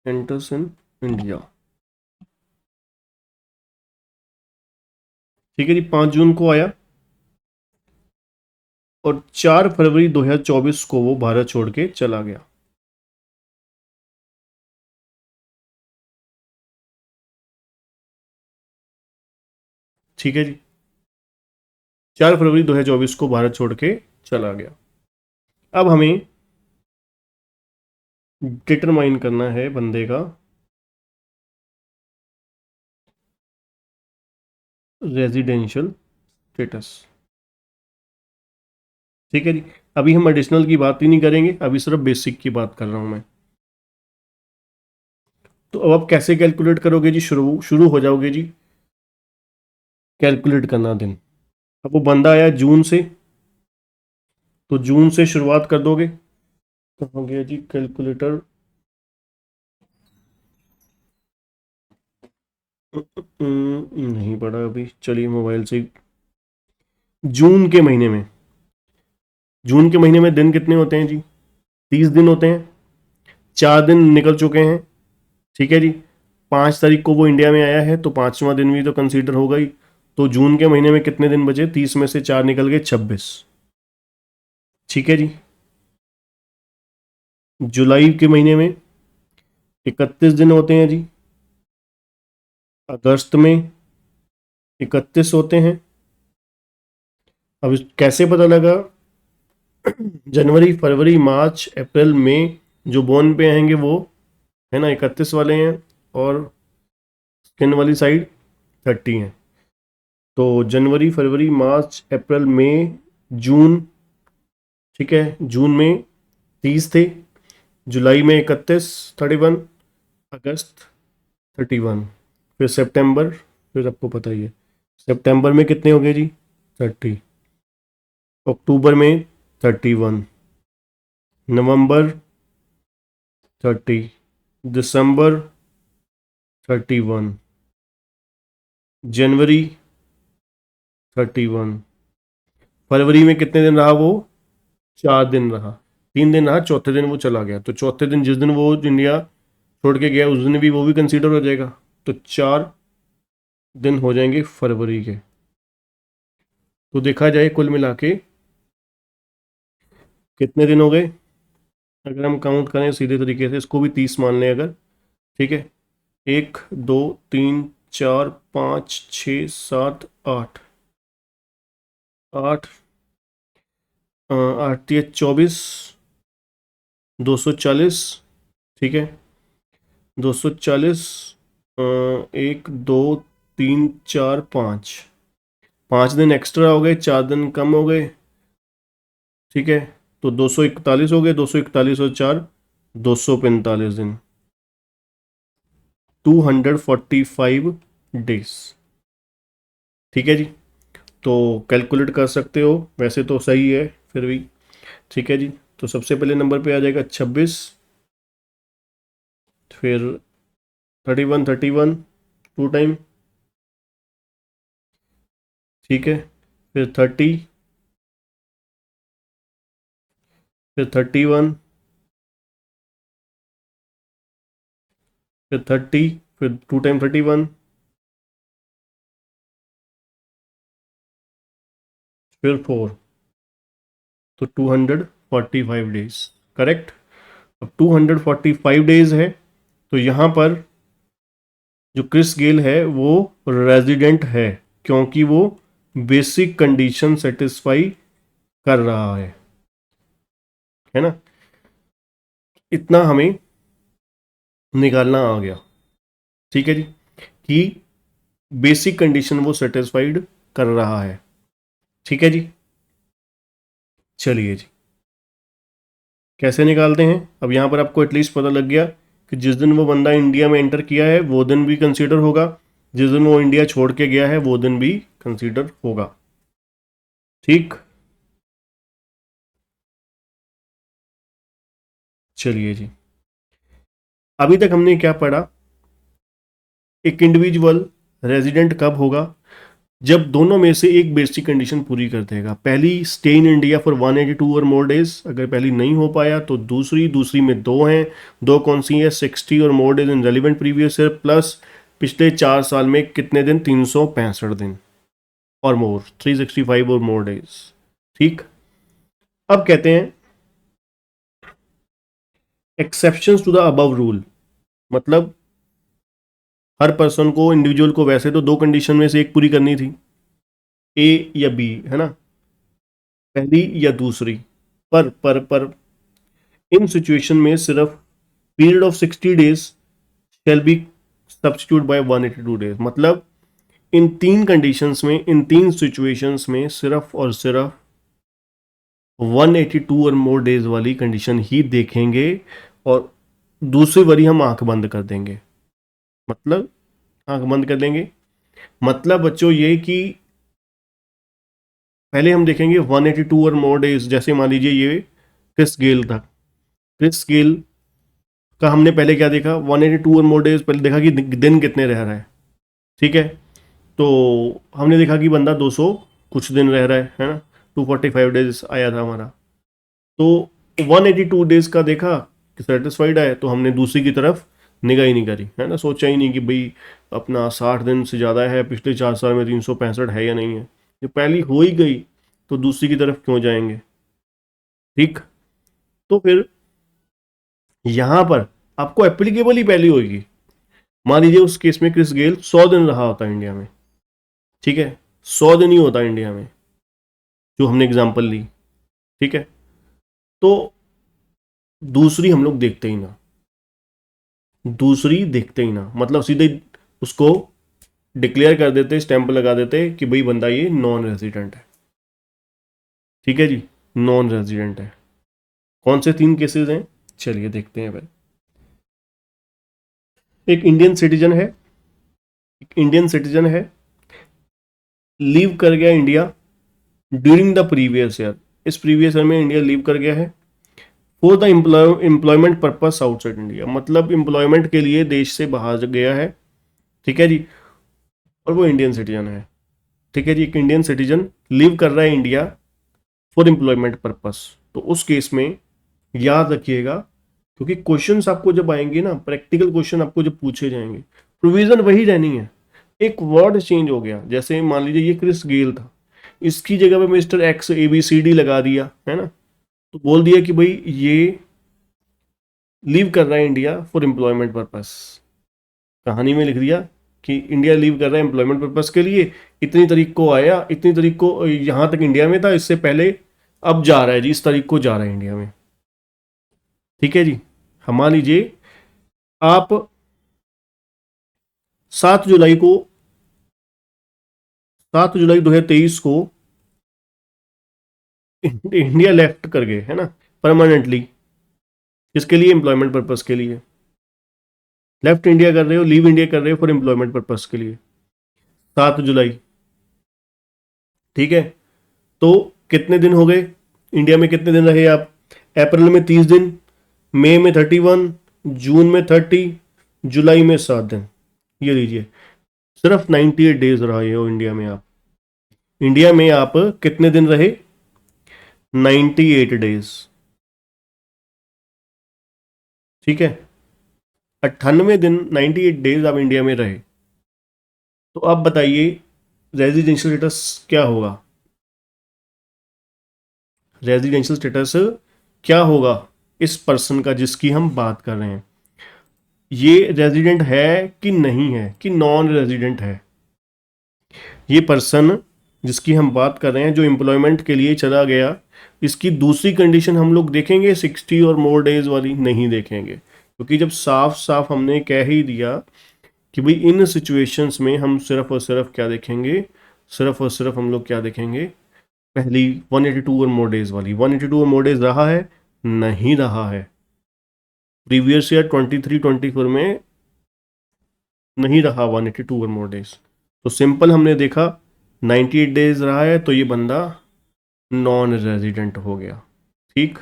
एंटर्स इन इंडिया, ठीक है जी, 5 जून को आया और 4 फरवरी 2024 को वो भारत छोड़ के चला गया. ठीक है जी. 4 फरवरी 2024 को भारत छोड़ के चला गया. अब हमें डिटरमाइन करना है बंदे का रेजिडेंशियल स्टेटस. ठीक है जी. अभी हम एडिशनल की बात ही नहीं करेंगे, अभी सिर्फ बेसिक की बात कर रहा हूं मैं. तो अब आप कैसे कैलकुलेट करोगे जी, शुरू हो जाओगे जी कैलकुलेट करना दिन. अब वो बंदा आया जून से, तो जून से शुरुआत कर दोगे. कहाँ गया जी कैलकुलेटर, नहीं पड़ा अभी, चलिए मोबाइल से. जून के महीने में दिन कितने होते हैं जी, 30 दिन होते हैं. 4 दिन निकल चुके हैं. ठीक है जी. 5 तारीख को वो इंडिया में आया है, तो 5वां दिन भी तो कंसीडर होगा ही. तो जून के महीने में कितने दिन बचे, 30 में से 4 निकल गए, 26. ठीक है जी। जुलाई के महीने में 31 दिन होते हैं जी। अगस्त में 31 होते हैं। अब कैसे पता लगा? जनवरी फरवरी मार्च अप्रैल मई जो बोन पे आएंगे वो है ना 31 वाले हैं, और स्किन वाली साइड 30 हैं। तो जनवरी फरवरी मार्च अप्रैल मई जून, ठीक है, जून में 30 थे, जुलाई में 31 31, अगस्त 31, फिर सितंबर, फिर आपको पता ही है सितंबर में कितने हो गए जी 30, अक्टूबर में 31, नवंबर 30, दिसंबर 31, जनवरी 31, फरवरी में कितने दिन रहा वो? 4 दिन रहा। 3 दिन रहा, चौथे दिन वो चला गया, तो चौथे दिन जिस दिन वो इंडिया छोड़ के गया उस दिन भी वो भी कंसीडर हो जाएगा। तो 4 दिन हो जाएंगे फरवरी के। तो देखा जाए कुल मिला के कितने दिन हो गए, अगर हम काउंट करें सीधे तरीके से, इसको भी 30 मान लें अगर, ठीक है, 1 2 3 4 5 6 7 8, 8 8 24, 240, ठीक है, 240, 1 2 3 4 5, 5 दिन एक्स्ट्रा हो गए, 4 दिन कम हो गए, ठीक है, तो 241 हो गए, 241 और 4 245 दिन, 245 डेज, ठीक है जी। तो कैलकुलेट कर सकते हो, वैसे तो सही है फिर भी, ठीक है जी। तो सबसे पहले नंबर पे आ जाएगा 26, फिर 31 31 टू टाइम, ठीक है, फिर 30, फिर 31, फिर 30, फिर टू टाइम 31, फिर 4, तो 245 डेज, करेक्ट। अब 245 डेज है, तो यहाँ पर जो क्रिस गेल है वो रेजिडेंट है, क्योंकि वो बेसिक कंडीशन सेटिस्फाई कर रहा है ना। इतना हमें निकालना आ गया, ठीक है जी, कि बेसिक कंडीशन वो सेटिस्फाइड कर रहा है, ठीक है जी। चलिए जी, कैसे निकालते हैं? अब यहाँ पर आपको एटलीस्ट पता लग गया कि जिस दिन वो बंदा इंडिया में एंटर किया है वो दिन भी कंसीडर होगा, जिस दिन वो इंडिया छोड़ के गया है वो दिन भी कंसीडर होगा, ठीक। चलिए जी, अभी तक हमने क्या पढ़ा? एक इंडिविजुअल रेजिडेंट कब होगा? जब दोनों में से एक बेसिक कंडीशन पूरी कर देगा। पहली, स्टे इन इंडिया फॉर 182 और मोर डेज, अगर पहली नहीं हो पाया तो दूसरी, दूसरी में दो हैं, दो कौन सी है? 60 और more days in relevant previous year, plus पिछले 4 साल में कितने दिन? 365 दिन और मोर, 365 और मोर डेज, ठीक। अब कहते हैं exceptions to the above rule, मतलब हर पर्सन को, इंडिविजुअल को वैसे तो दो कंडीशन में से एक पूरी करनी थी, ए या बी, है ना, पहली या दूसरी, पर इन सिचुएशन में सिर्फ period of 60 days shall be substitute by 182 days, मतलब इन तीन कंडीशंस में, इन तीन सिचुएशंस में सिर्फ और सिर्फ 182 और मोर डेज वाली कंडीशन ही देखेंगे, और दूसरी बारी हम आंख बंद कर देंगे, मतलब आंख बंद कर देंगे, मतलब बच्चों ये कि पहले हम देखेंगे 182 और मोर डेज। जैसे मान लीजिए ये क्रिस गेल था, क्रिस गेल का हमने पहले क्या देखा? 182 और मोर डेज, पहले देखा कि दिन कितने रह रहा है, ठीक है, तो हमने देखा कि बंदा 200 कुछ दिन रह रहा है ना, 245 डेज आया था हमारा, तो 182 डेज का देखा कि सेटिस्फाइड है, तो हमने दूसरी की तरफ निगाह ही नहीं करी, है ना, सोचा ही नहीं कि भाई अपना 60 दिन से ज़्यादा है, पिछले 4 साल में 365 है या नहीं है, ये पहली हो ही गई, तो दूसरी की तरफ क्यों जाएंगे, ठीक, तो फिर यहां पर आपको एप्लीकेबल ही पहली होगी। मान लीजिए उस केस में क्रिस गेल 100 दिन रहा होता इंडिया में, ठीक है, 100 दिन ही होता इंडिया में, जो हमने एग्जाम्पल ली, ठीक है, तो दूसरी हम लोग देखते ही ना, दूसरी देखते ही ना, मतलब सीधे उसको डिक्लेयर कर देते, स्टैंप लगा देते कि भाई बंदा ये नॉन रेजिडेंट है। ठीक है जी, नॉन रेजिडेंट है। कौन से 3 केसेस हैं, चलिए देखते हैं भाई। एक इंडियन सिटीजन है, एक इंडियन सिटीजन है, लीव कर गया India during the previous year, इस प्रीवियस ईयर में इंडिया लीव कर गया है for the employment purpose outside India, मतलब एम्प्लॉयमेंट के लिए देश से बाहर गया है, ठीक है जी, और वो इंडियन सिटीजन है। ठीक है जी, एक इंडियन सिटीजन लीव कर रहा है इंडिया फॉर एम्प्लॉयमेंट पर्पस, तो उस केस में याद रखिएगा, क्योंकि क्वेश्चंस आपको जब आएंगे ना, प्रैक्टिकल क्वेश्चन आपको जब पूछे जाएंगे, प्रोविजन वही रहनी है, एक वर्ड चेंज हो गया, जैसे मान लीजिए ये क्रिस गेल था, इसकी जगह पे मिस्टर एक्स ABCD लगा दिया है ना, तो बोल दिया कि भाई ये लीव कर रहा है इंडिया फॉर एम्प्लॉयमेंट पर्पस, कहानी में लिख दिया कि इंडिया लीव कर रहा है एम्प्लॉयमेंट पर्पस के लिए, इतनी तारीख को आया, इतनी तारीख को यहां तक इंडिया में था, इससे पहले अब जा रहा है जी, इस तारीख को जा रहा है इंडिया में। ठीक है जी, हम मान लीजिए आप 7 जुलाई को, 7 जुलाई 2023 को इंडिया लेफ्ट कर गए है ना, परमानेंटली, किसके लिए, एम्प्लॉयमेंट पर्पस के लिए, लेफ्ट इंडिया कर रहे हो, लीव इंडिया कर रहे हो फॉर एम्प्लॉयमेंट पर्पस के लिए, 7 जुलाई, ठीक है, तो कितने दिन हो गए इंडिया में, कितने दिन रहे आप, अप्रैल में 30 दिन, मई में 31, जून में 30, जुलाई में 7 दिन, ये लीजिए, सिर्फ 98 डेज रहे हो इंडिया में आप। इंडिया में आप कितने दिन रहे, 98 डेज, ठीक है, 98 दिन, 98 डेज आप इंडिया में रहे, तो अब बताइए रेजिडेंशियल स्टेटस क्या होगा, रेजिडेंशियल स्टेटस क्या होगा इस पर्सन का जिसकी हम बात कर रहे हैं, ये रेजिडेंट है कि नहीं है, कि नॉन रेजिडेंट है, ये पर्सन जिसकी हम बात कर रहे हैं जो एम्प्लॉयमेंट के लिए चला गया, इसकी दूसरी कंडीशन हम लोग देखेंगे 60 और मोर डेज वाली, नहीं देखेंगे, क्योंकि जब साफ साफ हमने कह ही दिया कि भाई इन सिचुएशंस में हम सिर्फ और सिर्फ क्या देखेंगे, सिर्फ और सिर्फ हम लोग क्या देखेंगे, पहली 182 और मोर डेज वाली, 182 और मोर डेज रहा है, नहीं रहा है, प्रीवियस ईयर 23-24 में नहीं रहा 182 और मोर डेज, तो सिंपल हमने देखा 98 डेज रहा है, तो ये बंदा नॉन रेजिडेंट हो गया। ठीक,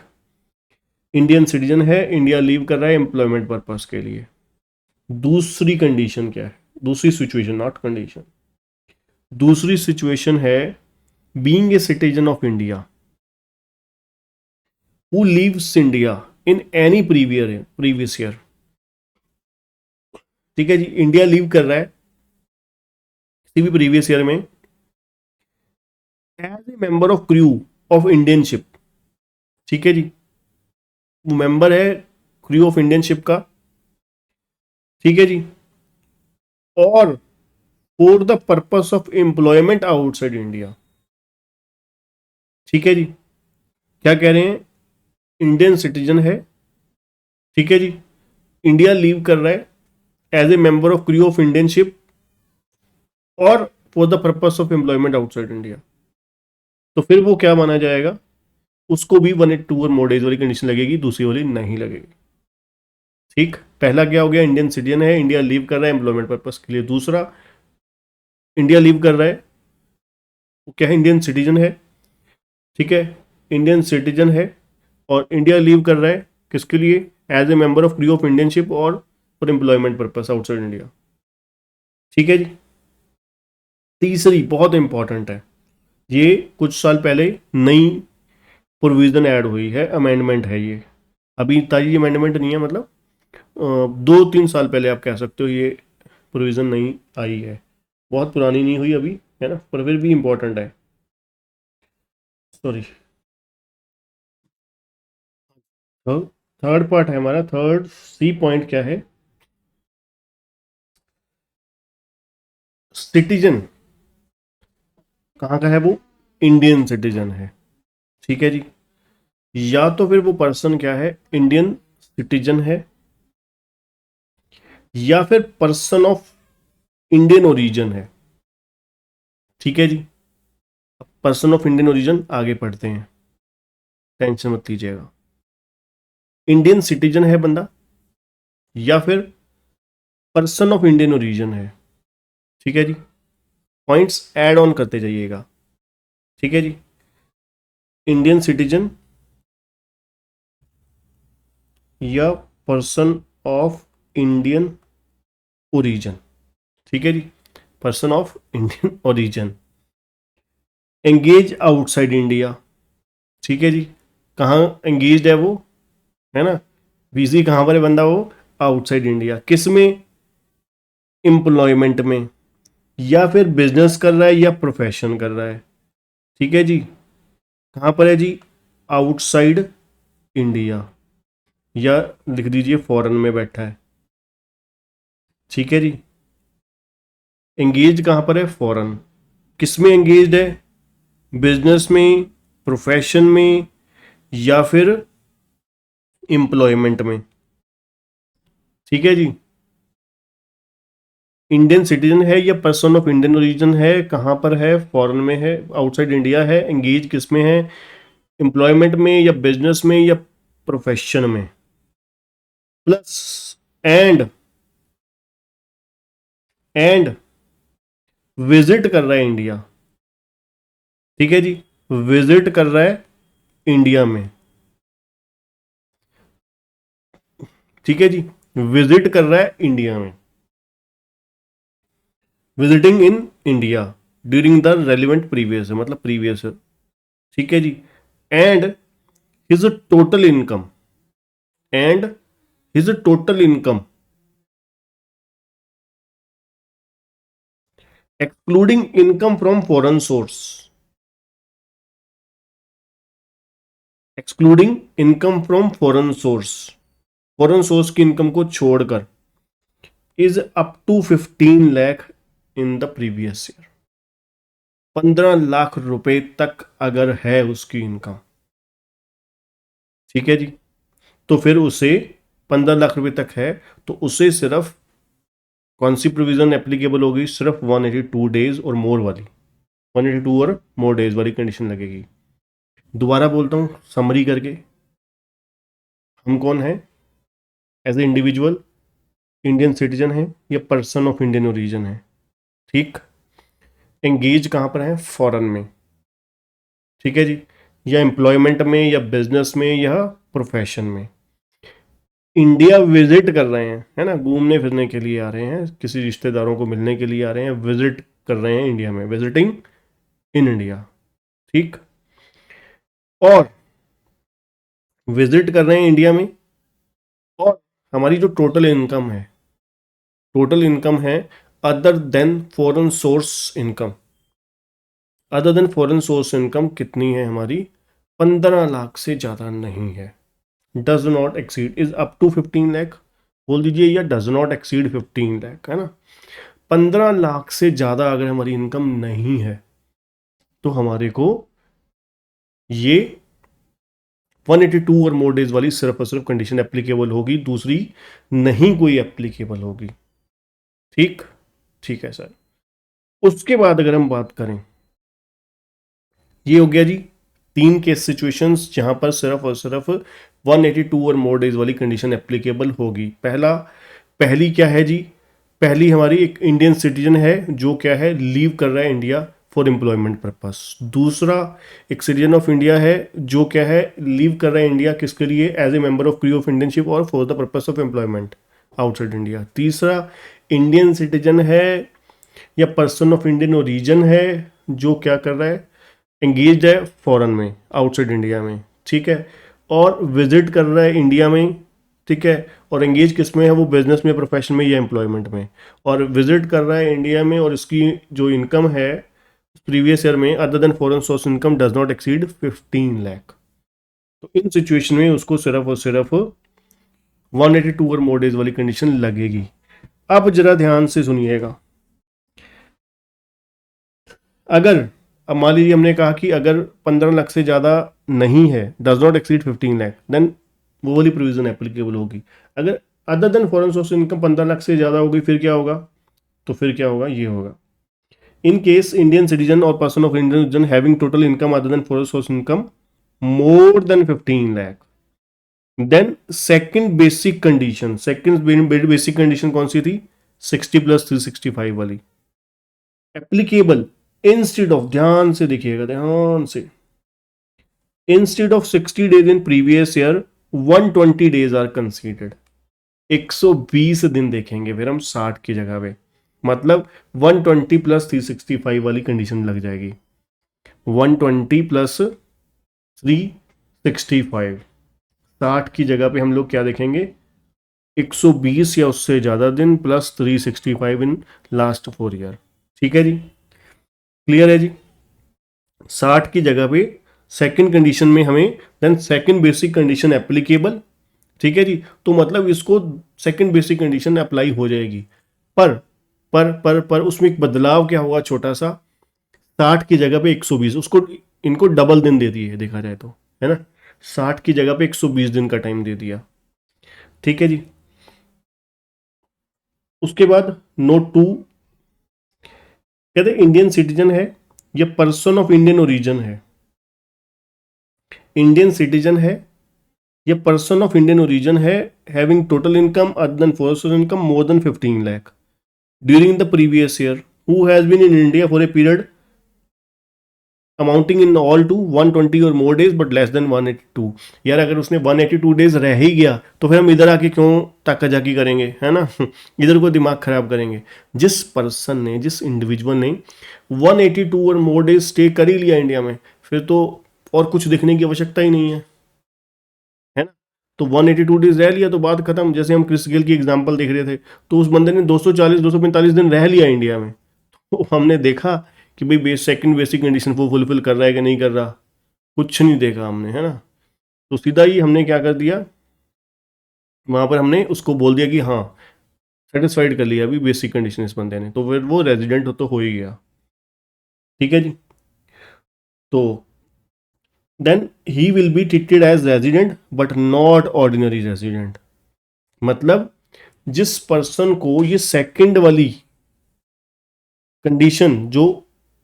इंडियन सिटीजन है, इंडिया लीव कर रहा है एम्प्लॉयमेंट पर्पस के लिए। दूसरी कंडीशन क्या है, दूसरी सिचुएशन, नॉट कंडीशन, दूसरी सिचुएशन है being a citizen of India who leaves India in any previous year. ठीक है जी, इंडिया लीव कर रहा है किसी भी प्रीवियस ईयर में as a member of crew of Indian ship. ठीक है जी, वो मेंबर है क्रू ऑफ इंडियन शिप का, ठीक है जी, और for the purpose of employment outside India. ठीक है जी, क्या कह रहे हैं, इंडियन सिटीजन है, ठीक है जी, इंडिया लीव कर रहा है as a member of crew of Indian ship और for the purpose of employment outside India, तो फिर वो क्या माना जाएगा, उसको भी 182 और मोर डेज वाली कंडीशन लगेगी, दूसरी वाली नहीं लगेगी। ठीक, पहला क्या हो गया, इंडियन सिटीजन है, इंडिया लीव कर रहा है एम्प्लॉयमेंट पर्पस के लिए, दूसरा इंडिया लीव कर रहा है, वो क्या है, इंडियन सिटीजन है, ठीक है, इंडियन सिटीजन है और इंडिया लीव कर रहा है किसके लिए, as a member of crew of Indian ship और for employment purpose outside India. ठीक है जी, तीसरी बहुत इंपॉर्टेंट है, ये कुछ साल पहले नई प्रोविजन ऐड हुई है, अमेंडमेंट है ये, अभी ताजी अमेंडमेंट नहीं है, मतलब 2-3 साल पहले आप कह सकते हो ये प्रोविजन नहीं आई है, बहुत पुरानी नहीं हुई अभी, है ना, पर फिर भी इंपॉर्टेंट है, सॉरी, तो थर्ड पार्ट है हमारा, थर्ड सी पॉइंट क्या है, सिटीजन कहाँ का है, वो इंडियन सिटीजन है, ठीक है जी। या तो फिर वो पर्सन क्या है, इंडियन सिटीजन है, या फिर पर्सन ऑफ इंडियन ओरिजिन है, ठीक है जी। पर्सन ऑफ इंडियन ओरिजिन आगे पढ़ते हैं, टेंशन मत लीजिएगा। इंडियन सिटीजन है बंदा, या फिर पर्सन ऑफ इंडियन ओरिजिन है, ठीक है जी। पॉइंट्स ऐड ऑन करते जाइएगा, ठीक है जी। इंडियन सिटीजन या पर्सन ऑफ इंडियन ओरिजिन, ठीक है जी। Person of Indian origin, engage outside India, ठीक है जी। कहाँ एंगेज है वो, है ना, बिजी कहाँ पर है बंदा वो, आउटसाइड इंडिया। किस में, एम्प्लॉयमेंट में, या फिर बिजनेस कर रहा है या प्रोफेशन कर रहा है, ठीक है जी। कहाँ पर है जी, आउटसाइड इंडिया, या लिख दीजिए फॉरेन में बैठा है, ठीक है जी। एंगेज कहाँ पर है, फॉरेन। किस में एंगेज है, बिजनेस में, प्रोफेशन में, या फिर एम्प्लॉयमेंट में, ठीक है जी। इंडियन सिटीजन है या पर्सन ऑफ इंडियन ओरिजिन है, कहाँ पर है, फॉरेन में है, आउटसाइड इंडिया है, एंगेज किस में है, एम्प्लॉयमेंट में या बिजनेस में या प्रोफेशन में, प्लस एंड एंड विजिट कर रहा है इंडिया, ठीक है जी। विजिट कर रहा है इंडिया में, ठीक है जी। विजिट कर रहा है इंडिया में, visiting in India during the relevant previous है, मतलब प्रीवियस है, ठीक है जी। And his total income, and his total income excluding income from foreign source, excluding income from foreign source, foreign source की इनकम को छोड़कर, is up to 15 lakh in the previous year. 15 lakh रुपए तक अगर है उसकी इनकम, ठीक है जी, तो फिर उसे 15 लाख रुपए तक है, तो उसे सिर्फ कौन सी प्रोविजन एप्लीकेबल होगी, सिर्फ 182 डेज और मोर वाली, 182 और मोर डेज वाली कंडीशन लगेगी। दोबारा बोलता हूं समरी करके, हम कौन है, as a individual Indian citizen है या पर्सन ऑफ इंडियन ओरिजिन है, ठीक। एंगेज कहां पर है, फॉरेन में, ठीक है जी, या एम्प्लॉयमेंट में या बिजनेस में या प्रोफेशन में। इंडिया विजिट कर रहे हैं, है ना, घूमने फिरने के लिए आ रहे हैं, किसी रिश्तेदारों को मिलने के लिए आ रहे हैं, विजिट कर रहे हैं इंडिया में, विजिटिंग इन इंडिया, ठीक। और विजिट कर रहे हैं इंडिया में, और हमारी जो टोटल इनकम है other than foreign source income, other than foreign source income कितनी है हमारी, 15 लाख से ज्यादा नहीं है। Does not exceed, is up to 15 lakh बोल दीजिए, या डज नॉट एक्सीड 15 लाख, है ना। 15 लाख से ज्यादा अगर हमारी इनकम नहीं है, तो हमारे को ये 182 और मोर डेज वाली सिर्फ और सिर्फ कंडीशन एप्लीकेबल होगी, दूसरी नहीं कोई एप्लीकेबल होगी, ठीक। ठीक है सर। उसके बाद अगर हम बात करें, ये हो गया जी 3 केस सिचुएशंस जहां पर सिर्फ और सिर्फ 182 और मोर डेज वाली कंडीशन एप्लीकेबल होगी। पहली क्या है जी, पहली हमारी एक इंडियन सिटीजन है जो क्या है, लीव कर रहा है इंडिया फॉर एम्प्लॉयमेंट पर्पस। दूसरा एक सिटीजन ऑफ इंडिया है जो क्या है, लीव कर रहा है इंडिया किसके लिए, as a member of crew of Indian ship और for the purpose of employment outside India. तीसरा इंडियन सिटीजन है या पर्सन ऑफ इंडियन ओरिजिन है जो क्या कर रहा है, एंगेज है फॉरेन में, आउटसाइड इंडिया में, ठीक है, और विजिट कर रहा है इंडिया में, ठीक है, और एंगेज किस में है, वो बिजनेस में, प्रोफेशन में या एम्प्लॉयमेंट में, और विजिट कर रहा है इंडिया में, और इसकी जो इनकम है प्रीवियस ईयर में other than foreign source income does not exceed 15 lakh. तो इन सिचुएशन में उसको सिर्फ और सिर्फ 182 और मोर डेज वाली कंडीशन लगेगी। अब जरा ध्यान से सुनिएगा, अगर अब मान लीजिए हमने कहा कि अगर 15 लाख से ज़्यादा नहीं है, does not exceed 15 lakh, then वो वाली प्रोविजन एप्लीकेबल होगी। अगर other than foreign source income 15 lakh से ज़्यादा होगी, फिर क्या होगा, तो फिर क्या होगा, ये होगा, इन केस इंडियन सिटीजन और person of Indian citizen having total income other than foreign source income more than 15 lakh, then second basic condition, second basic condition कौन सी थी, 60 प्लस 365 वाली एप्लीकेबल। इंस्टेड ऑफ, ध्यान से देखिएगा, ध्यान से, instead of 60 days in previous year 120 days are considered. 120 दिन देखेंगे फिर हम 60 की जगह पे, मतलब 120 प्लस 365 वाली कंडीशन लग जाएगी। 120 प्लस 365, 60 की जगह पे हम लोग क्या देखेंगे, 120 या उससे ज़्यादा दिन प्लस 365 इन लास्ट 4 ईयर। ठीक है जी, क्लियर है जी। 60 की जगह पे सेकंड कंडीशन में हमें then second basic condition applicable. ठीक है जी, तो मतलब इसको सेकंड बेसिक कंडीशन अप्लाई हो जाएगी, पर उसमें एक बदलाव क्या हुआ छोटा सा, 60 की जगह पे 120, उसको इनको डबल दिन दे दिए देखा जाए तो, है ना, 60 की जगह पे 120 दिन का टाइम दे दिया। ठीक है जी, उसके बाद नोट 2 कहते इंडियन सिटीजन है या पर्सन ऑफ इंडियन ओरिजिन है, इंडियन सिटीजन है या पर्सन ऑफ इंडियन ओरिजिन है, having total income other than foreign source income more than 15 lakh during the previous year, who has been in India for a period amounting in all to 120 और more days but less than 182। यार अगर उसने 182 days रह ही गया तो फिर हम इधर आके क्यों ताकाजाकी करेंगे, है ना इधर को दिमाग खराब करेंगे। जिस पर्सन ने, जिस इंडिविजुअल ने 182 और मोर डेज स्टे कर ही लिया इंडिया में, फिर तो और कुछ देखने की आवश्यकता ही नहीं है ना। तो 182 डेज रह लिया तो बात खत्म। जैसे हम क्रिस गेल की एग्जांपल देख रहे थे, तो उस बंदे ने 240 245 दिन रह लिया इंडिया में, तो हमने देखा कि भाई सेकंड बेसिक कंडीशन वो फुलफिल कर रहा है कि नहीं कर रहा, कुछ नहीं देखा हमने, है ना। तो सीधा ही हमने क्या कर दिया, वहां पर हमने उसको बोल दिया कि हाँ सेटिस्फाइड कर लिया अभी बेसिक कंडीशन इस बंदे ने, तो फिर वो रेजिडेंट तो हो ही गया। ठीक है जी, तो then he will be treated as resident but not ordinary resident. मतलब जिस पर्सन को ये सेकंड वाली कंडीशन जो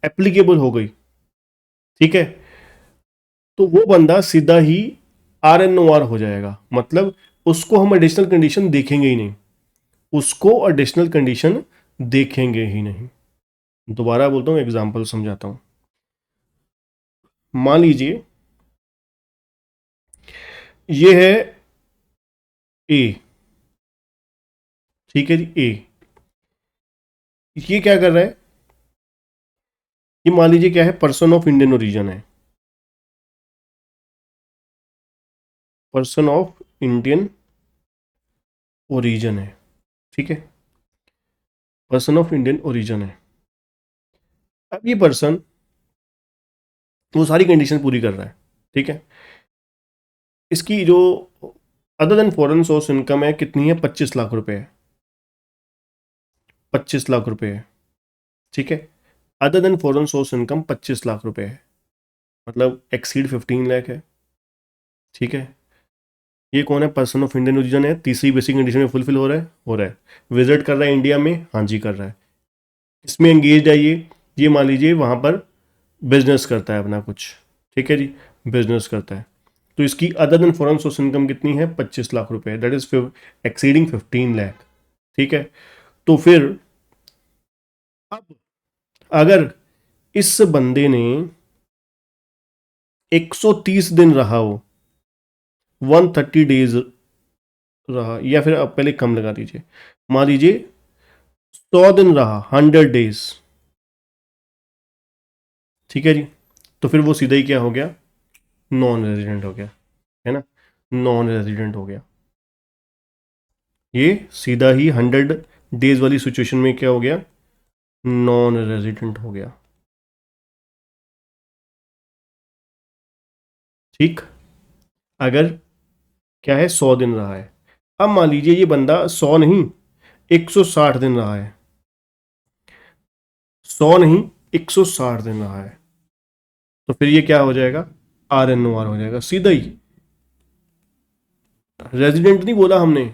एप्लीकेबल हो गई, ठीक है, तो वो बंदा सीधा ही RNOR हो जाएगा। मतलब उसको हम एडिशनल कंडीशन देखेंगे ही नहीं, उसको एडिशनल कंडीशन देखेंगे ही नहीं। दोबारा बोलता हूँ, एग्जांपल समझाता हूँ। मान लीजिए ये है ए, ठीक है जी, ए ये क्या कर रहा है, ये मान लीजिए क्या है, पर्सन ऑफ इंडियन ओरिजिन है, पर्सन ऑफ इंडियन ओरिजिन है, ठीक है, पर्सन ऑफ इंडियन ओरिजिन है। अब ये पर्सन वो सारी कंडीशन पूरी कर रहा है, ठीक है। इसकी जो other than foreign source income है कितनी है, 25 लाख रुपए है, 25 लाख रुपए है, ठीक है। Other than foreign source income 25 lakh रुपए है, मतलब एक्सीड 15 लाख है, ठीक है। ये कौन है, पर्सन ऑफ इंडियन ओरिजिन है, तीसरी बेसिक कंडीशन में फुलफिल हो रहा है, हो रहा है। विजिट कर रहा है इंडिया में, हाँ जी कर रहा है। इसमें एंगेज है ये मान लीजिए वहाँ पर बिजनेस करता है अपना कुछ, ठीक है जी, बिजनेस करता है। तो इसकी other than foreign source income कितनी है, 25 लाख रुपए, दैट इज एक्सीडिंग 15 लाख, ठीक है। तो फिर अब अगर इस बंदे ने 130 दिन रहा हो, 130 डेज रहा, या फिर आप पहले कम लगा दीजिए, मान लीजिए 100 दिन रहा, 100 डेज, ठीक है जी, तो फिर वो सीधा ही क्या हो गया, नॉन रेजिडेंट हो गया, है ना, नॉन रेजिडेंट हो गया। ये सीधा ही 100 डेज वाली सिचुएशन में क्या हो गया, नॉन रेजिडेंट हो गया, ठीक। अगर क्या है 100 दिन रहा है, अब मान लीजिए ये बंदा 100 नहीं 160 दिन रहा है, 100 नहीं 160 दिन रहा है, तो फिर ये क्या हो जाएगा, RNOR हो जाएगा सीधा ही। रेजिडेंट नहीं बोला हमने,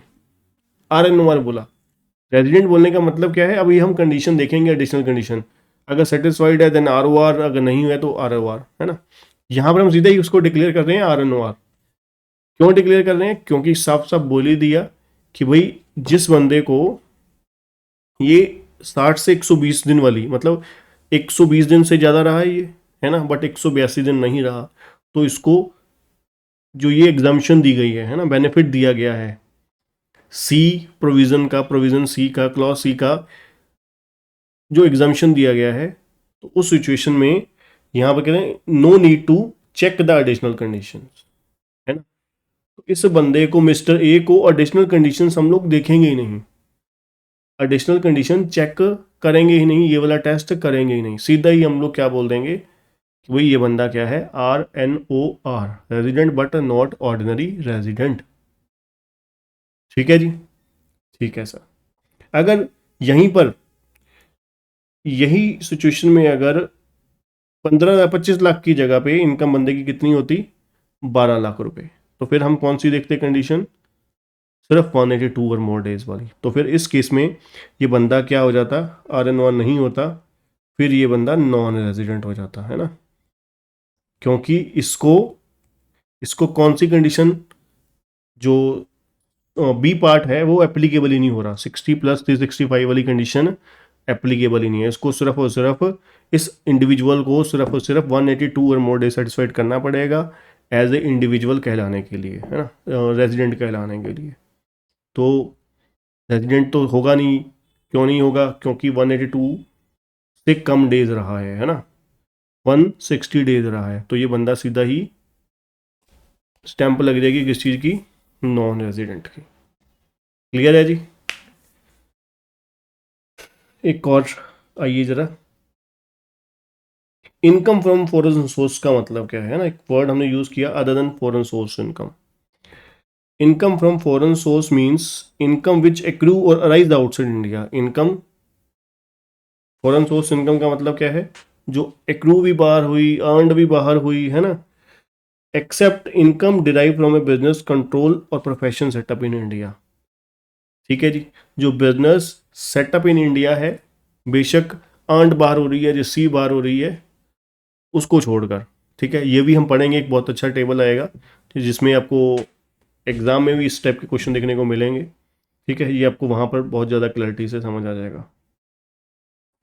RNOR बोला। रेजिडेंट बोलने का मतलब क्या है, अभी हम कंडीशन देखेंगे, एडिशनल कंडीशन। अगर सेटिस्फाइड है देन ROR, अगर नहीं है तो ROR, है ना। यहां पर हम सीधा ही उसको डिक्लेयर कर रहे हैं RNOR। क्यों डिक्लेयर कर रहे हैं, क्योंकि साफ साफ बोल ही दिया कि भाई जिस बंदे को ये 60 से 120 दिन वाली, मतलब 120 दिन से ज़्यादा रहा है ये, है ना, बट 182 दिन नहीं रहा, तो इसको जो ये एग्जाम्शन दी गई है ना, बेनिफिट दिया गया है सी प्रोविजन का, प्रोविजन सी का, क्लॉज सी का जो एग्जाम्शन दिया गया है, तो उस सिचुएशन में यहाँ पर कह रहे हैं no need to check the additional condition, है ना। तो इस बंदे को, मिस्टर ए को, एडिशनल कंडीशन हम लोग देखेंगे ही नहीं, एडिशनल कंडीशन चेक करेंगे ही नहीं, ये वाला टेस्ट करेंगे ही नहीं, सीधा ही हम लोग क्या बोल देंगे कि भाई ये बंदा क्या है, RNOR, resident but not ordinary resident. ठीक है जी, ठीक है सर। अगर यहीं पर यही सिचुएशन में अगर 15 25 लाख की जगह पे इनकम बंदे की कितनी होती, 12 लाख रुपए, तो फिर हम कौन सी देखते कंडीशन, सिर्फ 182 और मोर डेज वाली। तो फिर इस केस में ये बंदा क्या हो जाता, RNOR नहीं होता, फिर ये बंदा नॉन रेजिडेंट हो जाता, है ना। क्योंकि इसको इसको कौन सी कंडीशन, जो बी पार्ट है वो एप्लीकेबल ही नहीं हो रहा, 60+365 वाली कंडीशन एप्लीकेबल ही नहीं है, इसको सिर्फ और सिर्फ इस इंडिविजुअल को सिर्फ और सिर्फ 182 और मोर डे सेटिस्फाइड करना पड़ेगा एज ए इंडिविजुअल कहलाने के लिए, है ना, रेजिडेंट कहलाने के लिए। तो रेजिडेंट तो होगा नहीं, क्यों नहीं होगा, क्योंकि 182 से कम डेज रहा है ना, 160 डेज रहा है, तो ये बंदा सीधा ही स्टैंप लग जाएगी किस चीज़ की, नॉन रेजिडेंट की। क्लियर है जी। एक और आइए जरा, इनकम फ्रॉम फॉरेन सोर्स का मतलब क्या है ना, एक वर्ड हमने यूज किया other than foreign source income. Income from foreign source means income which accrue or arise outside India. Income foreign source income का मतलब क्या है, जो एक्रू भी बाहर हुई, अर्नड भी बाहर हुई, है ना, except income derive from a business control और प्रोफेशन सेटअप इन इंडिया। ठीक है जी, जो बिजनेस सेटअप इन इंडिया है, बेशक अर्नड बाहर हो रही है, रिसीव बाहर हो रही है, उसको छोड़कर। ठीक है, ये भी हम पढ़ेंगे, एक बहुत अच्छा टेबल आएगा जिसमें आपको एग्जाम में भी इस टाइप के क्वेश्चन देखने को मिलेंगे। ठीक है, ये आपको वहाँ पर बहुत ज़्यादा क्लैरिटी से समझ आ जाएगा।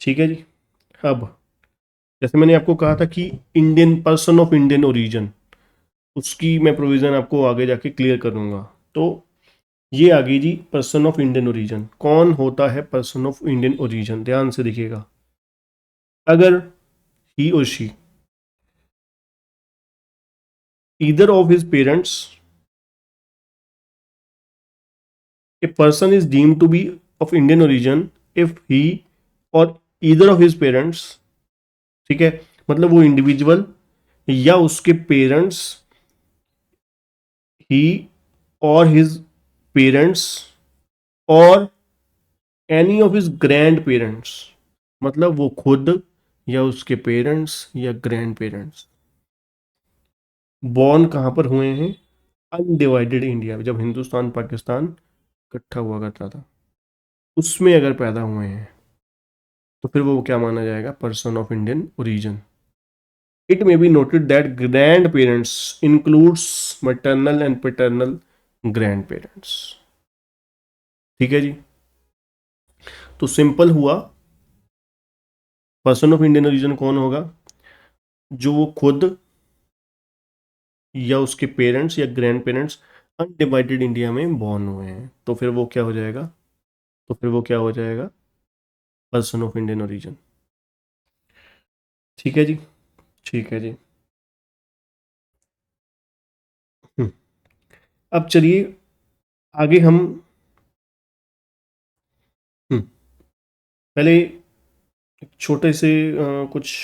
ठीक है जी। अब जैसे मैंने आपको कहा था कि Indian person of Indian origin, उसकी मैं प्रोविज़न आपको आगे जाके क्लियर करूँगा। तो ये आ गई जी पर्सन ऑफ इंडियन ओरिजिन। कौन होता है पर्सन ऑफ इंडियन ओरिजिन, ध्यान से देखिएगा। अगर ही और she, either of his parents, a person is deemed to be of Indian origin if he or either of his parents, ठीक है, मतलब वो इंडिविजुअल या उसके पेरेंट्स, ही और हिज पेरेंट्स और any of his grand parents, मतलब वो खुद या उसके पेरेंट्स या ग्रैंड पेरेंट्स बॉर्न कहाँ पर हुए हैं, अनडिवाइडेड इंडिया, जब हिंदुस्तान पाकिस्तान इकट्ठा हुआ करता था उसमें अगर पैदा हुए हैं, तो फिर वो क्या माना जाएगा, person of Indian origin. It may be noted that grandparents includes maternal and paternal grandparents। ठीक है जी, तो सिंपल हुआ, पर्सन ऑफ इंडियन ओरिजिन कौन होगा, जो वो खुद या उसके पेरेंट्स या ग्रैंड पेरेंट्स अनडिवाइडेड इंडिया में बॉर्न हुए हैं, तो फिर वो क्या हो जाएगा, तो फिर वो क्या हो जाएगा, पर्सन ऑफ इंडियन ओरिजिन। ठीक है जी, ठीक है जी। हम्म, अब चलिए आगे हम, पहले एक छोटे से कुछ